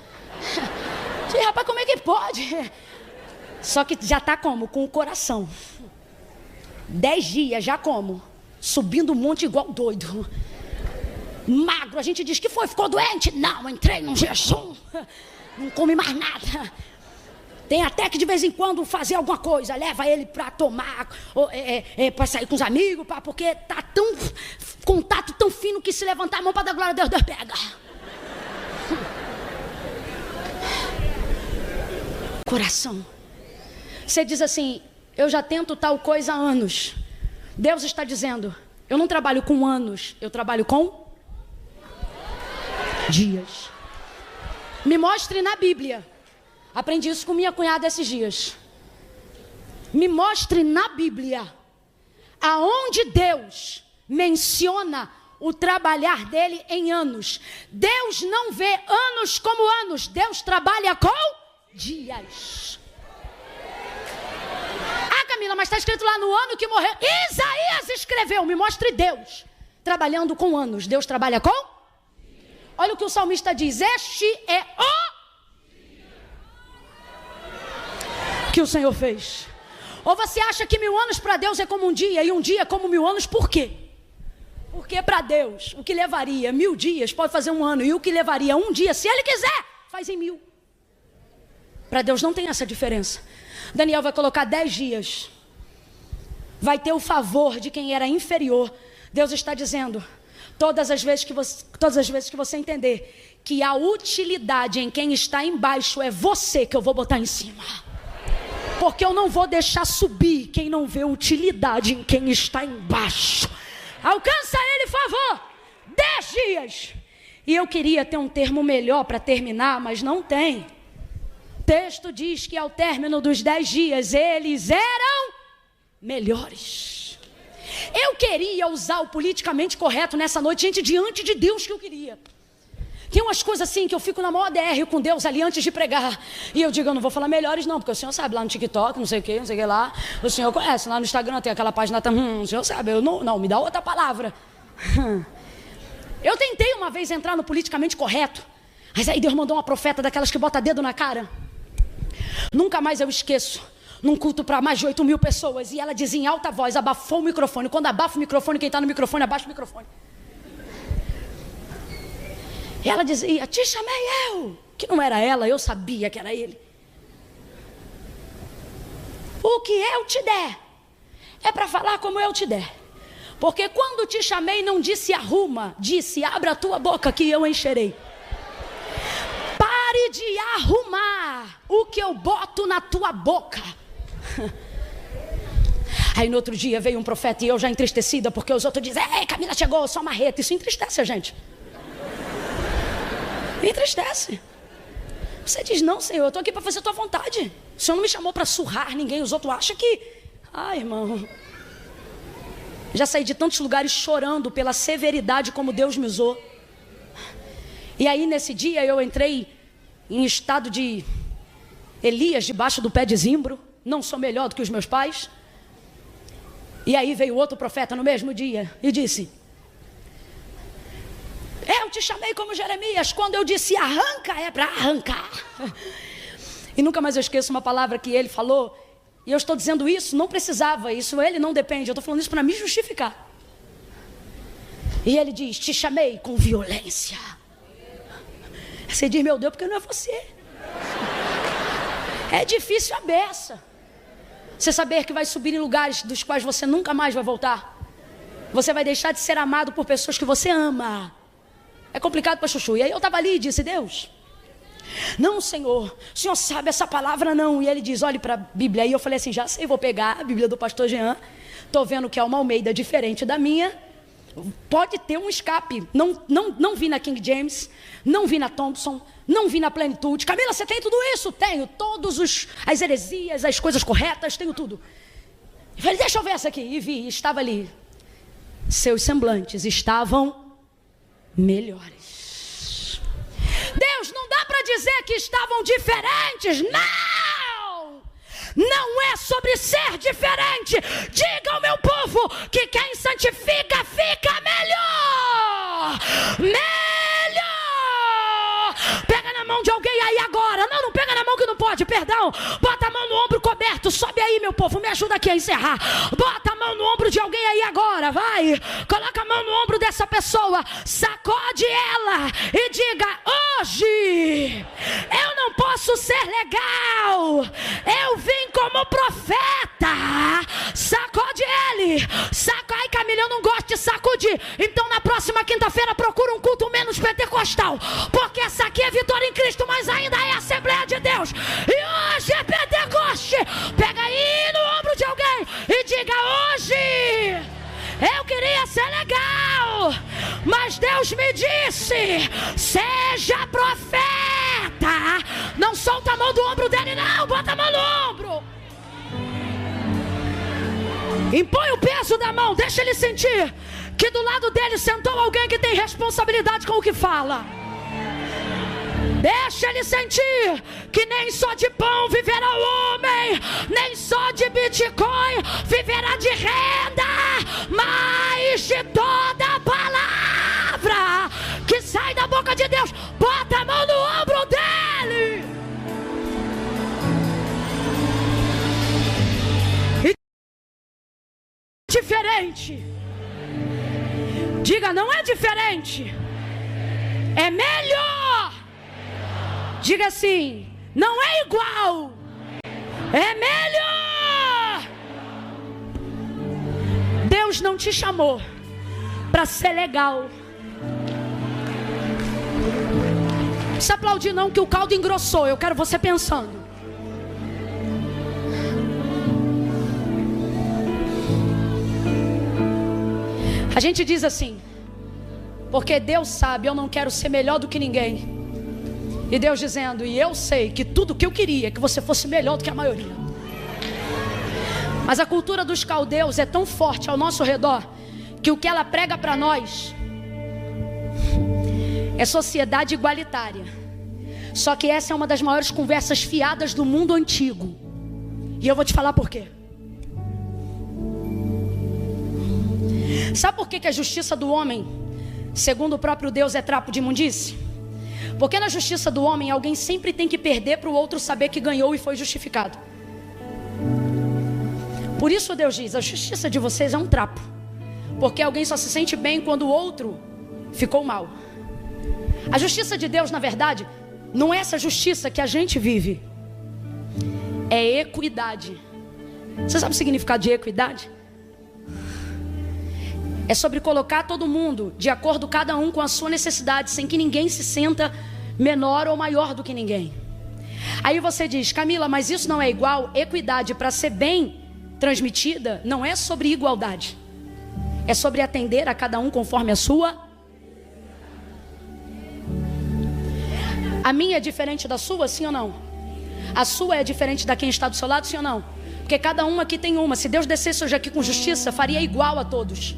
E, rapaz, como é que pode? Só que já está como? Com o coração. 10 dias, já como? Subindo um monte igual doido. Magro, a gente diz que foi, ficou doente? Não, entrei num jejum. Não come mais nada. Tem até que de vez em quando fazer alguma coisa. Leva ele para tomar, para sair com os amigos, porque tá tão contato tão fino que se levantar a mão para dar glória a Deus, Deus pega. Coração. Você diz assim, eu já tento tal coisa há anos. Deus está dizendo, eu não trabalho com anos, eu trabalho com dias. Me mostre na Bíblia. Aprendi isso com minha cunhada esses dias. Me mostre na Bíblia aonde Deus menciona o trabalhar dele em anos. Deus não vê anos como anos. Deus trabalha com dias. Ah, Camila, mas está escrito lá no ano que morreu. Isaías escreveu. Me mostre Deus trabalhando com anos. Deus trabalha com? Olha o que o salmista diz. Este é o que o Senhor fez. Ou você acha que 1000 anos para Deus é como um dia e um dia é como 1000 anos? Por quê? Porque para Deus o que levaria 1000 dias pode fazer 1 ano, e o que levaria 1 dia, se Ele quiser, faz em 1000. Para Deus não tem essa diferença. Daniel vai colocar 10 dias, vai ter o favor de quem era inferior. Deus está dizendo, todas as vezes que você entender que a utilidade em quem está embaixo é você que eu vou botar em cima. Porque eu não vou deixar subir quem não vê utilidade em quem está embaixo. Alcança ele, favor. 10 dias. E eu queria ter um termo melhor para terminar, mas não tem. O texto diz que ao término dos 10 dias, eles eram melhores. Eu queria usar o politicamente correto nessa noite, gente, diante de Deus que eu queria. Tem umas coisas assim que eu fico na maior DR com Deus ali antes de pregar. E eu digo, eu não vou falar melhores não, porque o senhor sabe, lá no TikTok, não sei o que lá. O senhor conhece, lá no Instagram tem aquela página, o senhor sabe, eu não, me dá outra palavra. Eu tentei uma vez entrar no politicamente correto, mas aí Deus mandou uma profeta daquelas que bota dedo na cara. Nunca mais eu esqueço, num culto para mais de 8.000 pessoas, e ela dizia em alta voz, abafou o microfone. Quando abafa o microfone, quem está no microfone, abaixa o microfone. E ela dizia, te chamei eu. Que não era ela, eu sabia que era ele. O que eu te der é para falar como eu te der. Porque quando te chamei não disse arruma, disse abra a tua boca que eu encherei. Pare de arrumar o que eu boto na tua boca. Aí no outro dia veio um profeta e eu já entristecida, porque os outros dizem: ei, Camila chegou, só marreta. Isso entristece a gente. Entristece. Você diz: não, Senhor, eu estou aqui para fazer a tua vontade. O Senhor não me chamou para surrar ninguém. Os outros acham que... irmão, já saí de tantos lugares chorando pela severidade como Deus me usou. E aí nesse dia eu entrei em estado de Elias debaixo do pé de zimbro. Não sou melhor do que os meus pais. E aí veio outro profeta no mesmo dia e disse: eu te chamei como Jeremias. Quando eu disse arranca, é para arrancar. E nunca mais eu esqueço uma palavra que ele falou. E eu estou dizendo isso, não precisava. Isso ele não depende. Eu estou falando isso para me justificar. E ele diz: te chamei com violência. Você diz: meu Deus, porque não é você. É difícil a beça. Você saber que vai subir em lugares dos quais você nunca mais vai voltar. Você vai deixar de ser amado por pessoas que você ama. É complicado para chuchu. E aí eu estava ali e disse: Deus, não, Senhor, o Senhor sabe essa palavra não. E ele diz: olhe para a Bíblia. E eu falei assim: já sei, vou pegar a Bíblia do pastor Jean. Estou vendo que é uma Almeida diferente da minha. Pode ter um escape. Não vi na King James, não vi na Thompson, não vi na Plenitude. Camila, você tem tudo isso? Tenho, as heresias, as coisas corretas, tenho tudo. Eu falei: deixa eu ver essa aqui. E vi, estava ali. Seus semblantes estavam melhores. Deus, não dá para dizer que estavam diferentes. Não é sobre ser diferente. Diga ao meu povo que quem santifica fica melhor. Pega na mão de alguém aí agora. Não pega na mão que não pode, perdão. Bota a mão no ombro coberto. Sobe aí, meu povo, me ajuda aqui a encerrar. Bota a mão no ombro de alguém aí agora, vai. Coloca a mão no ombro dessa pessoa. Sacode ela e diga: hoje eu não posso ser legal. Eu vim como profeta. Sacode ele. Ai, Camila, eu não gosto de sacudir. Então na próxima quinta-feira procura um culto menos pentecostal, porque essa aqui é Vitória em Cristo, mas ainda é Assembleia de Deus. E hoje é Pentecoste. Pega aí no ombro de alguém e diga: hoje eu queria ser legal, mas Deus me disse: seja profeta. Não solta a mão do ombro dele, não. Bota a mão no ombro. Impõe o peso da mão. Deixa ele sentir que do lado dele sentou alguém que tem responsabilidade com o que fala. Deixa ele sentir que nem só de pão viverá o homem, nem só de Bitcoin viverá de renda, mas de toda a palavra que sai da boca de Deus. Bota a mão no ombro dele. E diferente. Diga: não é diferente, é melhor. Diga assim: não é igual, é melhor. Deus não te chamou para ser legal. Não precisa aplaudir não, que o caldo engrossou. Eu quero você pensando. A gente diz assim: porque Deus sabe, eu não quero ser melhor do que ninguém. E Deus dizendo: e eu sei que tudo que eu queria é que você fosse melhor do que a maioria. Mas a cultura dos caldeus é tão forte ao nosso redor que o que ela prega para nós é sociedade igualitária. Só que essa é uma das maiores conversas fiadas do mundo antigo. E eu vou te falar por quê. Sabe por que a justiça do homem, segundo o próprio Deus, é trapo de imundície? Porque na justiça do homem, alguém sempre tem que perder para o outro saber que ganhou e foi justificado. Por isso Deus diz: a justiça de vocês é um trapo. Porque alguém só se sente bem quando o outro ficou mal. A justiça de Deus, na verdade, não é essa justiça que a gente vive. É equidade. Você sabe o significado de equidade? É sobre colocar todo mundo de acordo, cada um com a sua necessidade, sem que ninguém se sinta menor ou maior do que ninguém. Aí você diz: Camila, mas isso não é igual. Equidade, para ser bem, transmitida não é sobre igualdade. É sobre atender a cada um conforme a sua. A minha é diferente da sua, sim ou não? A sua é diferente da quem está do seu lado, sim ou não? Porque cada um aqui tem uma. Se Deus descesse hoje aqui com justiça, faria igual a todos.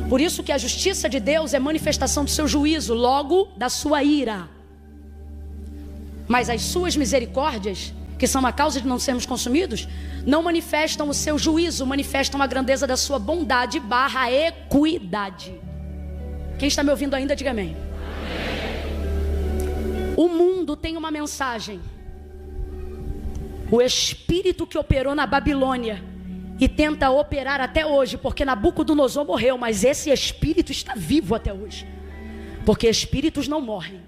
Por isso que a justiça de Deus é manifestação do seu juízo, logo da sua ira. Mas as suas misericórdias, que são a causa de não sermos consumidos, não manifestam o seu juízo, manifestam a grandeza da sua bondade / equidade. Quem está me ouvindo ainda, diga amém. O mundo tem uma mensagem. O espírito que operou na Babilônia e tenta operar até hoje, porque Nabucodonosor morreu, mas esse espírito está vivo até hoje, porque espíritos não morrem.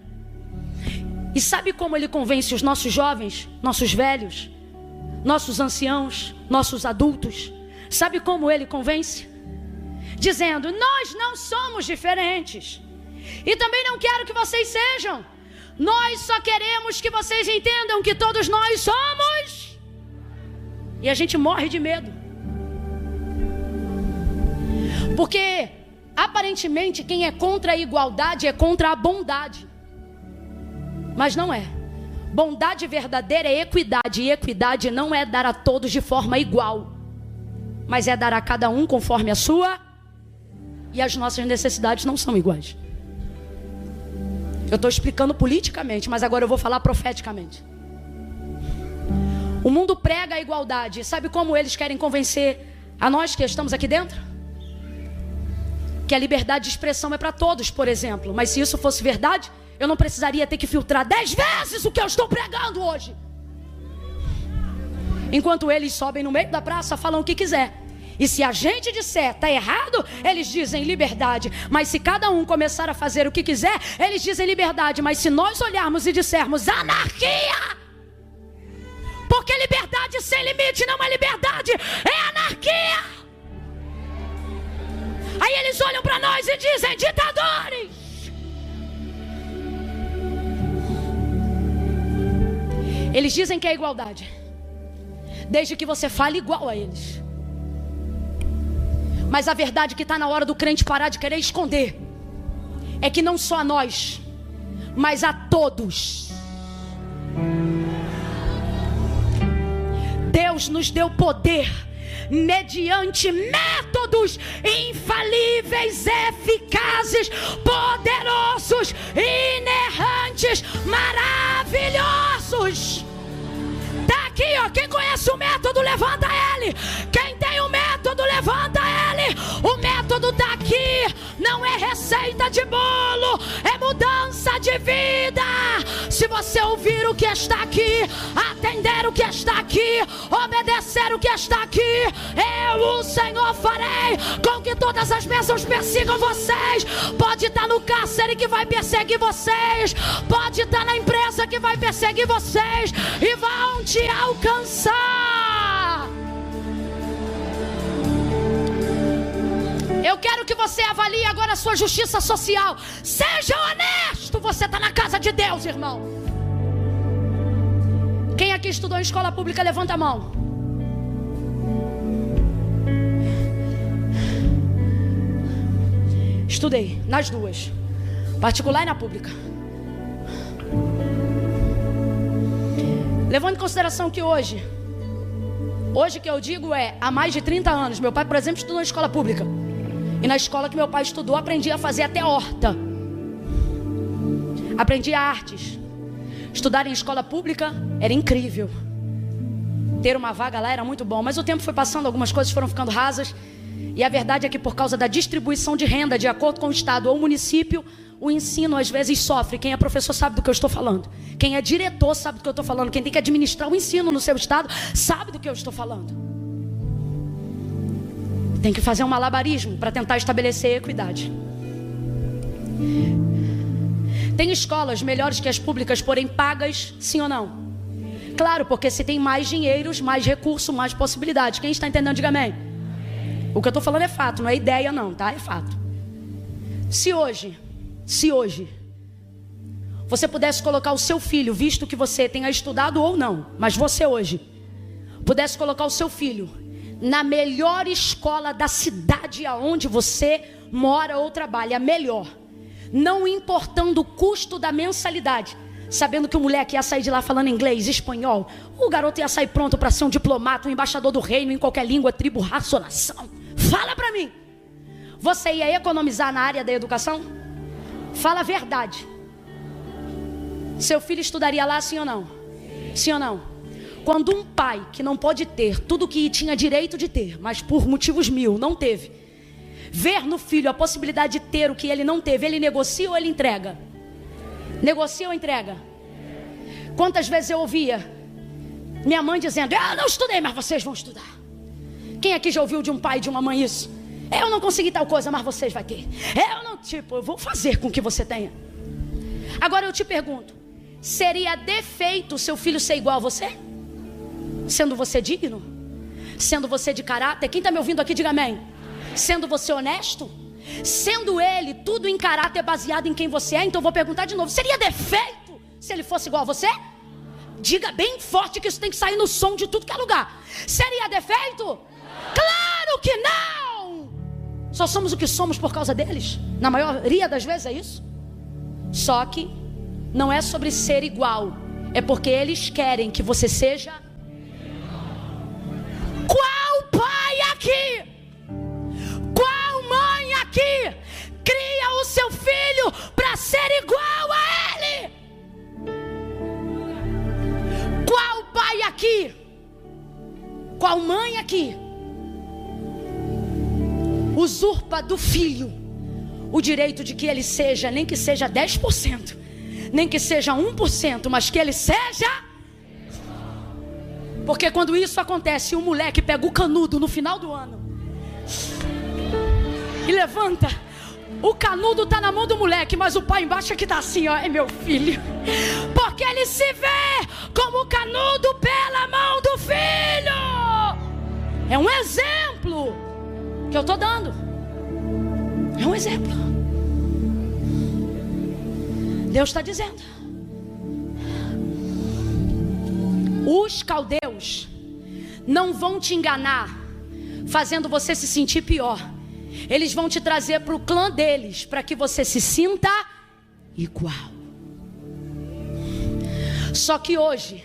E sabe como ele convence os nossos jovens, nossos velhos, nossos anciãos, nossos adultos? Sabe como ele convence? Dizendo: nós não somos diferentes, e também não quero que vocês sejam. Nós só queremos que vocês entendam que todos nós somos. E a gente morre de medo, porque aparentemente quem é contra a igualdade é contra a bondade. Mas não é. Bondade verdadeira é equidade. E equidade não é dar a todos de forma igual, mas é dar a cada um conforme a sua. E as nossas necessidades não são iguais. Eu estou explicando politicamente, mas agora eu vou falar profeticamente. O mundo prega a igualdade. Sabe como eles querem convencer a nós que estamos aqui dentro? Que a liberdade de expressão é para todos, por exemplo. Mas se isso fosse verdade, eu não precisaria ter que filtrar 10 vezes o que eu estou pregando hoje. Enquanto eles sobem no meio da praça, falam o que quiser. E se a gente disser está errado, eles dizem liberdade. Mas se cada um começar a fazer o que quiser, eles dizem liberdade. Mas se nós olharmos e dissermos anarquia, porque liberdade sem limite não é liberdade, é anarquia. Aí eles olham para nós e dizem ditadores. Eles dizem que é igualdade, desde que você fale igual a eles. Mas a verdade que está na hora do crente parar de querer esconder é que não só a nós, mas a todos, Deus nos deu poder mediante métodos infalíveis, eficazes, poderosos, inerrantes, maravilhosos. Tá aqui, ó. Quem conhece o método, levanta ele. Quem tem o método, levanta ele. O método tá aqui. Não é receita de bolo, é mudança de vida. Se você ouvir o que está aqui, atender o que está aqui, obedecer o que está aqui, eu, o Senhor, farei com que todas as bênçãos persigam vocês. Pode estar no cárcere que vai perseguir vocês, pode estar na empresa que vai perseguir vocês e vão te alcançar. Eu quero que você avalie agora a sua justiça social. Seja honesto, você está na casa de Deus, irmão. Quem aqui estudou em escola pública, levanta a mão. Estudei nas duas, particular e na pública. Levando em consideração que hoje que eu digo é há mais de 30 anos. Meu pai, por exemplo, estudou em escola pública. E na escola que meu pai estudou, aprendi a fazer até horta. Aprendi artes. Estudar em escola pública era incrível. Ter uma vaga lá era muito bom. Mas o tempo foi passando, algumas coisas foram ficando rasas. E a verdade é que por causa da distribuição de renda, de acordo com o estado ou o município, o ensino às vezes sofre. Quem é professor sabe do que eu estou falando. Quem é diretor sabe do que eu estou falando. Quem tem que administrar o ensino no seu estado sabe do que eu estou falando. Tem que fazer um malabarismo para tentar estabelecer equidade. Tem escolas melhores que as públicas, porém pagas, sim ou não? Claro, porque se tem mais dinheiros, mais recurso, mais possibilidades. Quem está entendendo, diga amém. O que eu estou falando é fato, não é ideia não, tá? É fato. Se hoje você pudesse colocar o seu filho, visto que você tenha estudado ou não, mas você hoje pudesse colocar o seu filho na melhor escola da cidade aonde você mora ou trabalha, a melhor, não importando o custo da mensalidade, sabendo que o moleque ia sair de lá falando inglês, espanhol, o garoto ia sair pronto para ser um diplomata, um embaixador do reino em qualquer língua, tribo, raça ou nação. Fala para mim, você ia economizar na área da educação? Fala a verdade. Seu filho estudaria lá, sim ou não? Sim ou não? Quando um pai que não pode ter tudo que tinha direito de ter, mas por motivos mil não teve, ver no filho a possibilidade de ter o que ele não teve, ele negocia ou ele entrega? Negocia ou entrega? Quantas vezes eu ouvia minha mãe dizendo: eu não estudei, mas vocês vão estudar. Quem aqui já ouviu de um pai e de uma mãe isso? Eu não consegui tal coisa, mas vocês vão ter. Eu vou fazer com que você tenha. Agora eu te pergunto, seria defeito seu filho ser igual a você? Sendo você digno? Sendo você de caráter? Quem está me ouvindo aqui, diga amém. Sendo você honesto? Sendo ele tudo em caráter baseado em quem você é? Então eu vou perguntar de novo, seria defeito se ele fosse igual a você? Diga bem forte que isso tem que sair no som de tudo que é lugar. Seria defeito? Claro que não! Só somos o que somos por causa deles. Na maioria das vezes é isso. Só que não é sobre ser igual, é porque eles querem que você seja. Qual pai aqui, qual mãe aqui cria o seu filho para ser igual a ele? Qual pai aqui, qual mãe aqui usurpa do filho o direito de que ele seja, nem que seja 10%, nem que seja 1%, mas que ele seja? Porque quando isso acontece, o moleque pega o canudo no final do ano e levanta. O canudo está na mão do moleque, mas o pai embaixo é que está assim, ó, é meu filho. Porque ele se vê como o canudo pela mão do filho. É um exemplo que eu estou dando. É um exemplo. Deus está dizendo: os caldeus não vão te enganar fazendo você se sentir pior. Eles vão te trazer para o clã deles, para que você se sinta igual. Só que hoje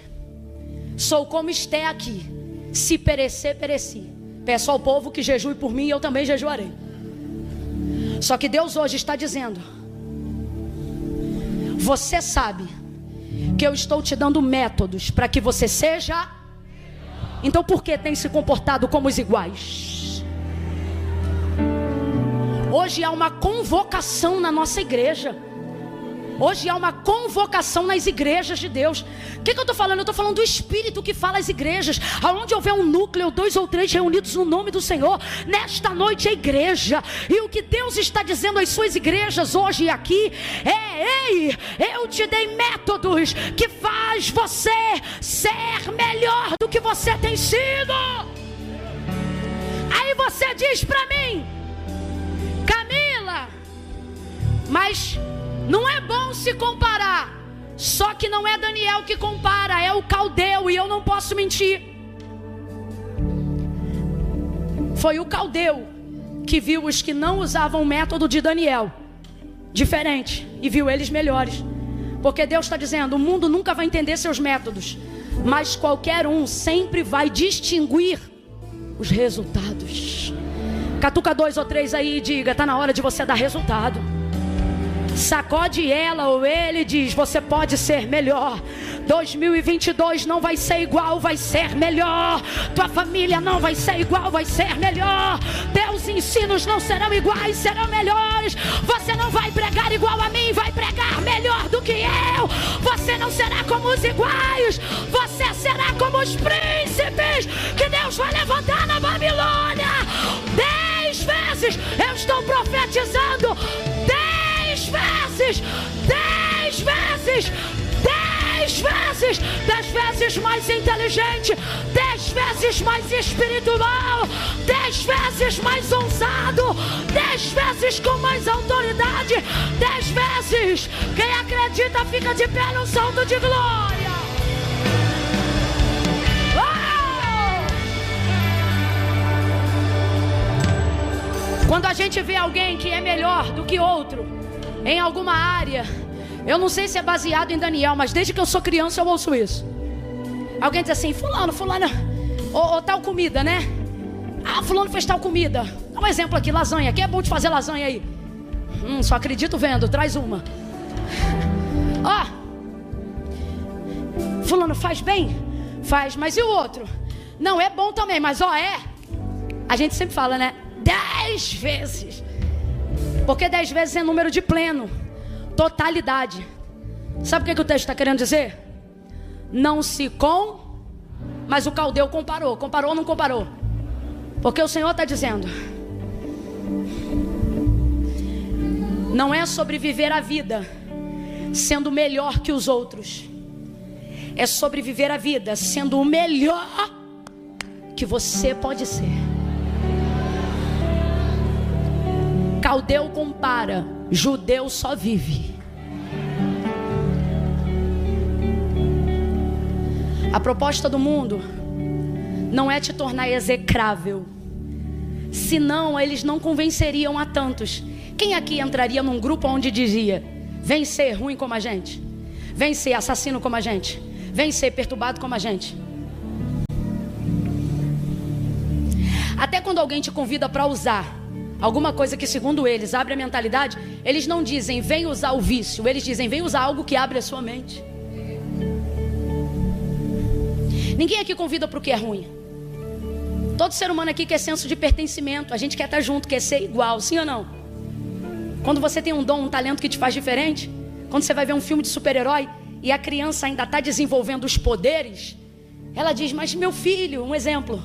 sou como Esté aqui: se perecer, pereci. Peço ao povo que jejue por mim e eu também jejuarei. Só que Deus hoje está dizendo: você sabe que eu estou te dando métodos para que você seja. Então por que tem se comportado como os iguais? Hoje há uma convocação na nossa igreja. Hoje há uma convocação nas igrejas de Deus. O que eu estou falando? Eu estou falando do Espírito que fala às igrejas. Aonde houver um núcleo, 2 ou 3 reunidos no nome do Senhor, nesta noite é igreja. E o que Deus está dizendo às suas igrejas hoje e aqui é: ei, eu te dei métodos que faz você ser melhor do que você tem sido. Aí você diz para mim: Camila, mas não é bom se comparar. Só que não é Daniel que compara, é o caldeu, e eu não posso mentir. Foi o caldeu que viu os que não usavam o método de Daniel diferente e viu eles melhores. Porque Deus está dizendo: o mundo nunca vai entender seus métodos, mas qualquer um sempre vai distinguir os resultados. Catuca 2 ou 3 aí e diga: está na hora de você dar resultado. Sacode ela ou ele e diz: você pode ser melhor. 2022 não vai ser igual, vai ser melhor. Tua família não vai ser igual, vai ser melhor. Teus ensinos não serão iguais, serão melhores. Você não vai pregar igual a mim, vai pregar melhor do que eu. Você não será como os iguais, você será como os príncipes que Deus vai levantar na Babilônia. 10 vezes eu estou profetizando. 10 vezes, 10 vezes, 10 vezes, 10 vezes mais inteligente, 10 vezes mais espiritual, 10 vezes mais ousado, 10 vezes com mais autoridade, 10 vezes. Quem acredita fica de pé no salto de glória. Oh! Quando a gente vê alguém que é melhor do que outro em alguma área, eu não sei se é baseado em Daniel, mas desde que eu sou criança eu ouço isso. Alguém diz assim: fulano, ou tal comida, né? Ah, fulano fez tal comida. Dá um exemplo aqui, lasanha. Quem é bom de fazer lasanha aí? Só acredito vendo, traz uma. Ó, fulano faz bem? Faz, mas e o outro? Não, é bom também, mas a gente sempre fala, né? 10 vezes. Porque 10 vezes é número de pleno, totalidade. Sabe o que o texto está querendo dizer? Não se mas o caldeu comparou. Comparou ou não comparou? Porque o Senhor está dizendo: não é sobre viver a vida sendo melhor que os outros. É sobre viver a vida sendo o melhor que você pode ser. Caldeu compara, judeu só vive. A proposta do mundo não é te tornar execrável, senão eles não convenceriam a tantos. Quem aqui entraria num grupo onde dizia: vem ser ruim como a gente, vem ser assassino como a gente, vem ser perturbado como a gente? Até quando alguém te convida para usar alguma coisa que segundo eles abre a mentalidade, eles não dizem vem usar o vício, eles dizem vem usar algo que abre a sua mente. Ninguém aqui convida para o que é ruim. Todo ser humano aqui quer senso de pertencimento. A gente quer estar junto, quer ser igual, sim ou não? Quando você tem um dom, um talento que te faz diferente, quando você vai ver um filme de super-herói e a criança ainda está desenvolvendo os poderes, ela diz: mas meu filho, um exemplo,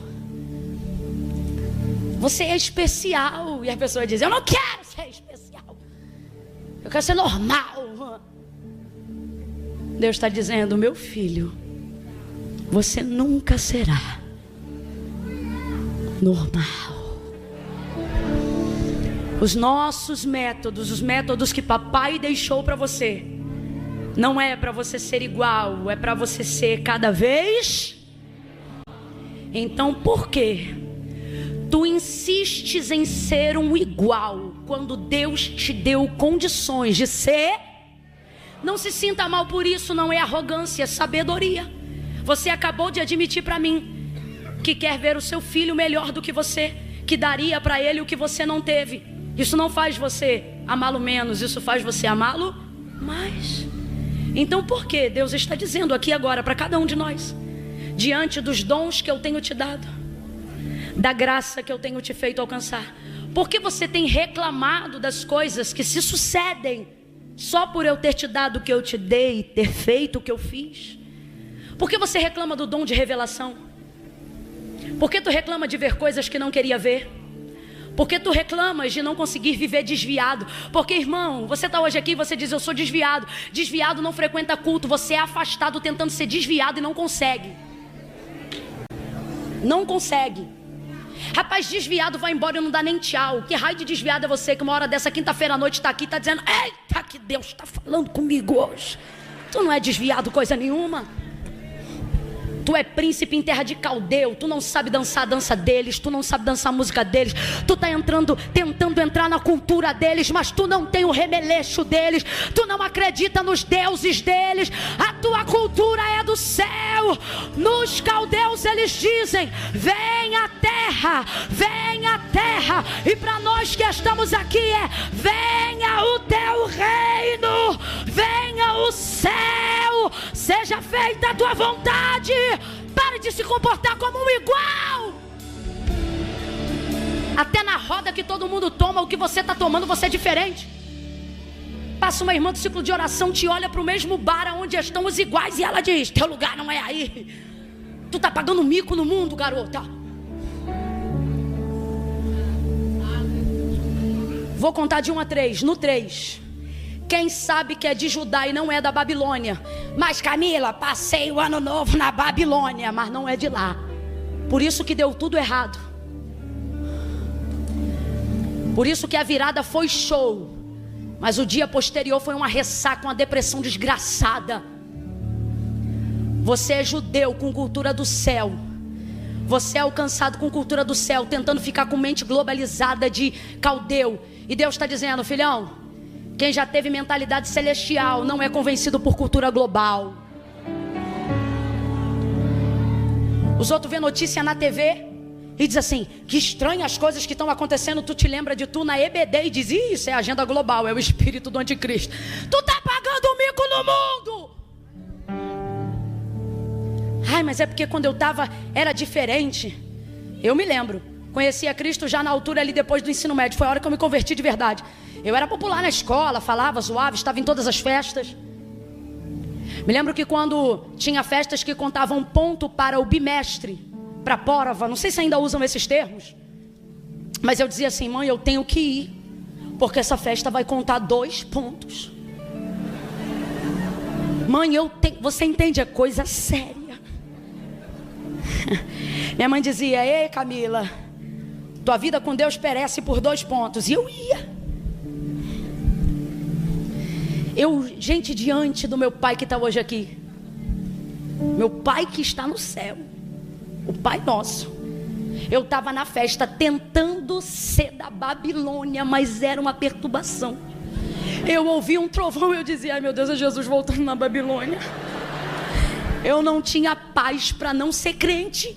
você é especial. E a pessoa diz: eu não quero ser especial, eu quero ser normal. Deus está dizendo: meu filho, você nunca será normal. Os nossos métodos, os métodos que papai deixou para você, não é para você ser igual, é para você ser cada vez. Então por que tu insistes em ser um igual quando Deus te deu condições de ser? Não se sinta mal por isso, não é arrogância, é sabedoria. Você acabou de admitir para mim que quer ver o seu filho melhor do que você, que daria para ele o que você não teve. Isso não faz você amá-lo menos, isso faz você amá-lo mais. Então por que Deus está dizendo aqui agora para cada um de nós, diante dos dons que eu tenho te dado, da graça que eu tenho te feito alcançar, por que você tem reclamado das coisas que se sucedem só por eu ter te dado o que eu te dei, ter feito o que eu fiz? Por que você reclama do dom de revelação? Por que tu reclama de ver coisas que não queria ver? Por que tu reclamas de não conseguir viver desviado? Porque, irmão, você está hoje aqui e você diz: eu sou desviado. Desviado não frequenta culto. Você é afastado tentando ser desviado e não consegue. Não consegue. Rapaz, desviado vai embora e não dá nem tchau. Que raio de desviado é você que uma hora dessa quinta-feira à noite está aqui e está dizendo: eita, que Deus está falando comigo hoje. Tu não é desviado coisa nenhuma. Tu é príncipe em terra de Caldeu. Tu não sabe dançar a dança deles, tu não sabe dançar a música deles. Tu está tentando entrar na cultura deles, mas tu não tem o remeleixo deles. Tu não acredita nos deuses deles. A tua cultura é do céu. Nos caldeus eles dizem: vem a terra, vem a terra. E para nós que estamos aqui é: venha o teu reino, venha o céu, seja feita a tua vontade. Pare de se comportar como um igual. Até na roda que todo mundo toma, o que você está tomando, você é diferente. Passa uma irmã do ciclo de oração, te olha para o mesmo bar onde estão os iguais e ela diz: teu lugar não é aí. Tu está pagando mico no mundo, garota. Vou contar de 1 a 3. No 3, quem sabe que é de Judá e não é da Babilônia? Mas Camila, passei o ano novo na Babilônia, mas não é de lá. Por isso que deu tudo errado. Por isso que a virada foi show, mas o dia posterior foi uma ressaca, uma depressão desgraçada. Você é judeu com cultura do céu. Você é alcançado com cultura do céu, tentando ficar com mente globalizada de caldeu. E Deus está dizendo: filhão, quem já teve mentalidade celestial não é convencido por cultura global. Os outros vêem notícia na TV e diz assim: que estranho as coisas que estão acontecendo. Tu te lembra de tu na EBD e diz: isso é a agenda global, é o espírito do anticristo. Tu tá pagando o mico no mundo. Ai, mas é porque quando eu estava era diferente. Eu me lembro, conheci a Cristo já na altura ali depois do ensino médio. Foi a hora que eu me converti de verdade. Eu era popular na escola, falava, zoava, estava em todas as festas. Me lembro que quando tinha festas que contavam ponto para o bimestre, para a prova, não sei se ainda usam esses termos, mas eu dizia assim: mãe, eu tenho que ir, porque essa festa vai contar 2 pontos. Mãe, você entende, é coisa séria. Minha mãe dizia: ei, Camila, tua vida com Deus perece por 2 pontos. E eu ia. Gente, diante do meu pai que está hoje aqui, meu pai que está no céu, o Pai Nosso, eu estava na festa tentando ser da Babilônia, mas era uma perturbação. Eu ouvi um trovão e eu dizia: ai meu Deus, é Jesus voltando na Babilônia. Eu não tinha paz para não ser crente.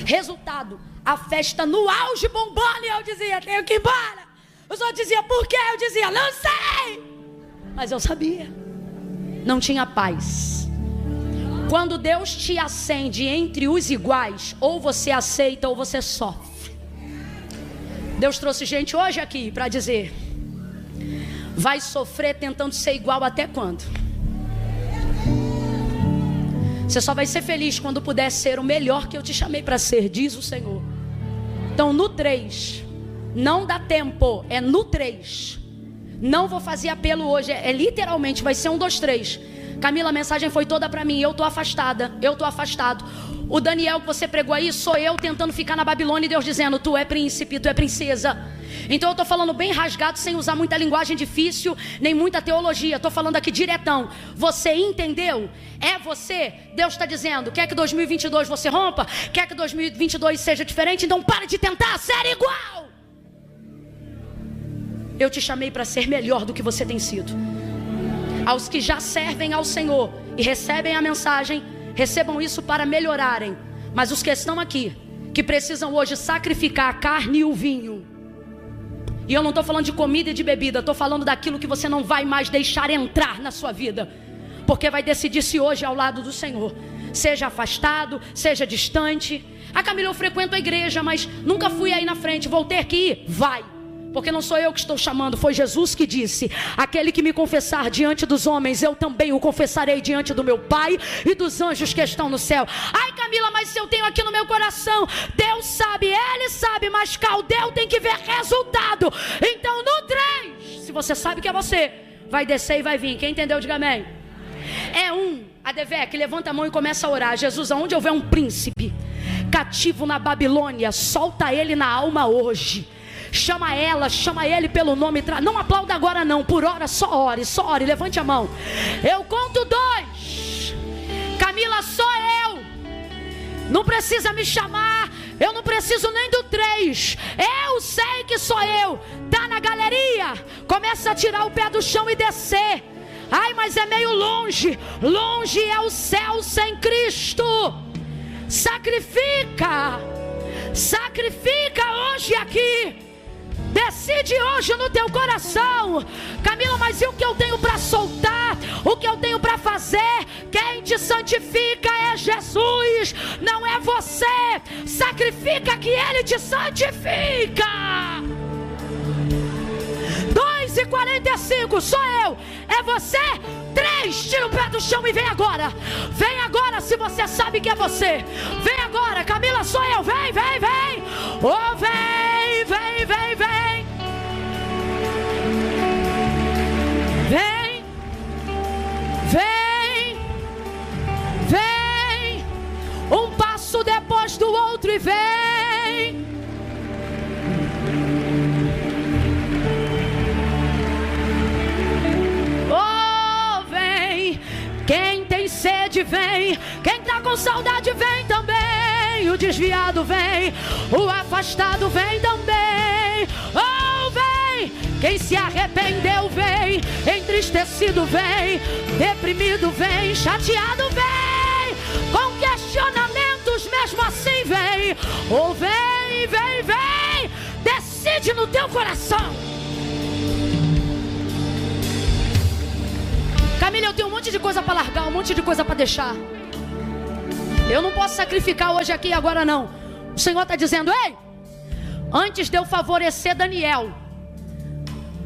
Resultado, a festa no auge bombando, e eu dizia: tenho que ir embora. Os outros diziam: por quê? Eu dizia: não sei. Mas eu sabia. Não tinha paz. Quando Deus te acende entre os iguais, ou você aceita ou você sofre. Deus trouxe gente hoje aqui para dizer: vai sofrer tentando ser igual até quando? Você só vai ser feliz quando puder ser o melhor que eu te chamei para ser, diz o Senhor. Então no 3, não dá tempo, é no 3. Não vou fazer apelo hoje, literalmente, vai ser 1, 2, 3. Camila, a mensagem foi toda para mim, eu estou afastada, eu estou afastado. O Daniel que você pregou aí, sou eu tentando ficar na Babilônia e Deus dizendo: tu é príncipe, tu é princesa. Então eu estou falando bem rasgado, sem usar muita linguagem difícil, nem muita teologia. Estou falando aqui diretão. Você entendeu? É você. Deus está dizendo: quer que 2022 você rompa? Quer que 2022 seja diferente? Então para de tentar ser igual. Eu te chamei para ser melhor do que você tem sido. Aos que já servem ao Senhor e recebem a mensagem, recebam isso para melhorarem. Mas os que estão aqui, que precisam hoje sacrificar a carne e o vinho, e eu não estou falando de comida e de bebida, estou falando daquilo que você não vai mais deixar entrar na sua vida, porque vai decidir se hoje é ao lado do Senhor, seja afastado, seja distante. Ah, Camila, eu frequento a igreja, mas nunca fui aí na frente, vou ter que ir. Vai, porque não sou eu que estou chamando, foi Jesus que disse: aquele que me confessar diante dos homens, eu também o confessarei diante do meu Pai e dos anjos que estão no céu. Ai, Camila, mas se eu tenho aqui no meu coração, Deus sabe, Ele sabe, mas Caldeu tem que ver resultado. Então no 3, se você sabe que é você, vai descer e vai vir. Quem entendeu, diga amém. É 1, Adevec, levanta a mão e começa a orar: Jesus, aonde houver um príncipe cativo na Babilônia, solta ele na alma hoje. Chama ela, chama ele pelo nome. Não aplauda agora não, por hora só ore, levante a mão. Eu conto 2. Camila, sou eu. Não precisa me chamar, eu não preciso nem do 3. Eu sei que sou eu. Tá na galeria, começa a tirar o pé do chão e descer. Ai, mas é meio longe. Longe é o céu sem Cristo. Sacrifica hoje aqui. Decide hoje no teu coração: Camila, mas e o que eu tenho para soltar? O que eu tenho para fazer? Quem te santifica é Jesus, não é você. Sacrifica que Ele te santifica. 2:45, sou eu, é você. 3, tira o pé do chão e vem agora. Vem agora se você sabe que é você. Vem agora, Camila, sou eu. Vem. Oh, vem. Vem. Um passo depois do outro e vem. Oh, vem. Quem tem sede vem. Quem tá com saudade vem também. vem, o desviado vem, o afastado vem também. Oh, vem, quem se arrependeu vem, entristecido vem, deprimido vem, chateado vem, com questionamentos mesmo assim vem. Oh, vem, vem, vem, decide no teu coração. Camila, eu tenho um monte de coisa para largar, um monte de coisa para deixar. Eu não posso sacrificar hoje aqui e agora não. O Senhor está dizendo: ei, antes de eu favorecer Daniel,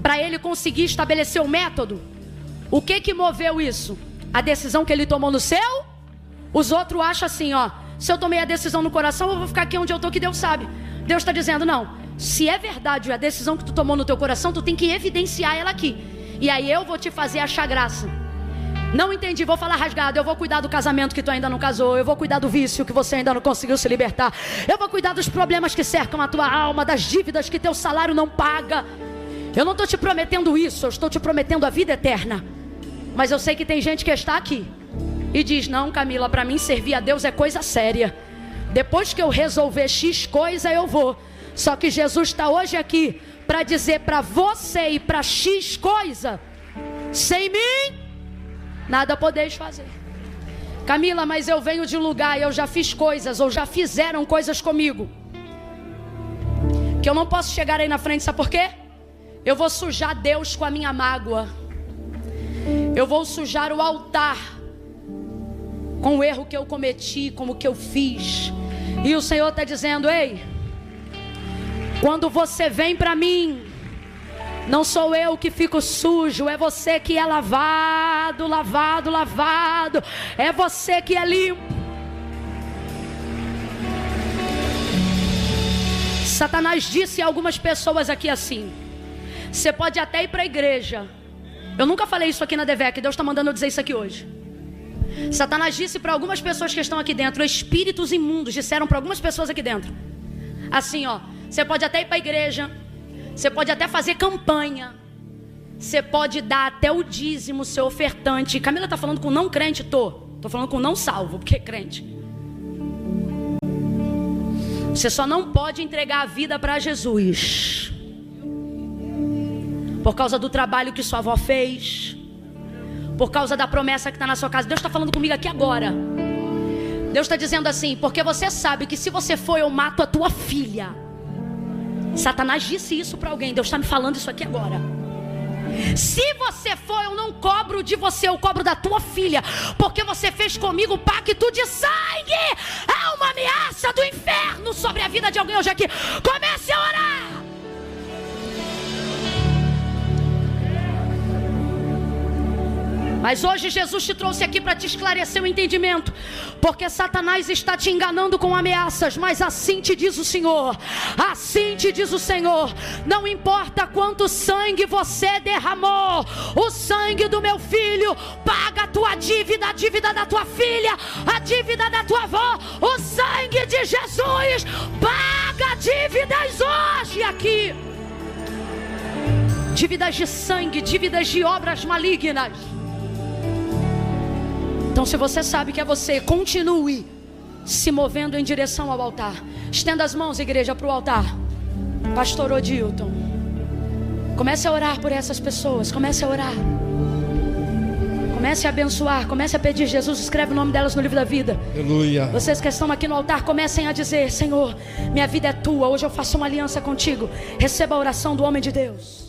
para ele conseguir estabelecer o método, o que moveu isso? A decisão que ele tomou no seu? Os outros acham assim, ó, se eu tomei a decisão no coração, eu vou ficar aqui onde eu estou, que Deus sabe. Deus está dizendo: não, se é verdade a decisão que tu tomou no teu coração, tu tem que evidenciar ela aqui. E aí eu vou te fazer achar graça. Não entendi, vou falar rasgado. Eu vou cuidar do casamento que tu ainda não casou. Eu vou cuidar do vício que você ainda não conseguiu se libertar. Eu vou cuidar dos problemas que cercam a tua alma, das dívidas que teu salário não paga. Eu não estou te prometendo isso, eu estou te prometendo a vida eterna. Mas eu sei que tem gente que está aqui e diz: não, Camila, para mim servir a Deus é coisa séria. Depois que eu resolver X coisa, eu vou. Só que Jesus está hoje aqui para dizer para você e para X coisa: sem mim nada podeis fazer. Camila, mas eu venho de um lugar, eu já fiz coisas, ou já fizeram coisas comigo, que eu não posso chegar aí na frente, sabe por quê? Eu vou sujar Deus com a minha mágoa. Eu vou sujar o altar com o erro que eu cometi, com o que eu fiz. E o Senhor está dizendo: ei, quando você vem para mim, não sou eu que fico sujo, é você que é lavado, lavado, lavado. É você que é limpo. Satanás disse a algumas pessoas aqui assim: você pode até ir para a igreja. Eu nunca falei isso aqui na DVEC, Deus está mandando eu dizer isso aqui hoje. Satanás disse para algumas pessoas que estão aqui dentro, espíritos imundos disseram para algumas pessoas aqui dentro, assim, ó: você pode até ir para a igreja, você pode até fazer campanha, você pode dar até o dízimo, ser ofertante. Camila está falando com não crente? Tô falando com não salvo, porque é crente. Você só não pode entregar a vida para Jesus por causa do trabalho que sua avó fez, por causa da promessa que está na sua casa. Deus está falando comigo aqui agora. Deus está dizendo assim: porque você sabe que se você for, eu mato a tua filha. Satanás disse isso para alguém. Deus está me falando isso aqui agora. Se você for, eu não cobro de você, eu cobro da tua filha, porque você fez comigo pacto de sangue. É uma ameaça do inferno sobre a vida de alguém hoje aqui. Comece a orar. Mas hoje Jesus te trouxe aqui para te esclarecer o entendimento, porque Satanás está te enganando com ameaças. Mas assim te diz o Senhor, assim te diz o Senhor: não importa quanto sangue você derramou, o sangue do meu filho paga a tua dívida, a dívida da tua filha, a dívida da tua avó. O sangue de Jesus paga dívidas hoje aqui, dívidas de sangue, dívidas de obras malignas. Então, se você sabe que é você, continue se movendo em direção ao altar. Estenda as mãos, igreja, para o altar. Pastor Odilton, comece a orar por essas pessoas. Comece a orar. Comece a abençoar. Comece a pedir. Jesus escreve o nome delas no livro da vida. Aleluia. Vocês que estão aqui no altar, comecem a dizer: Senhor, minha vida é tua. Hoje eu faço uma aliança contigo. Receba a oração do homem de Deus.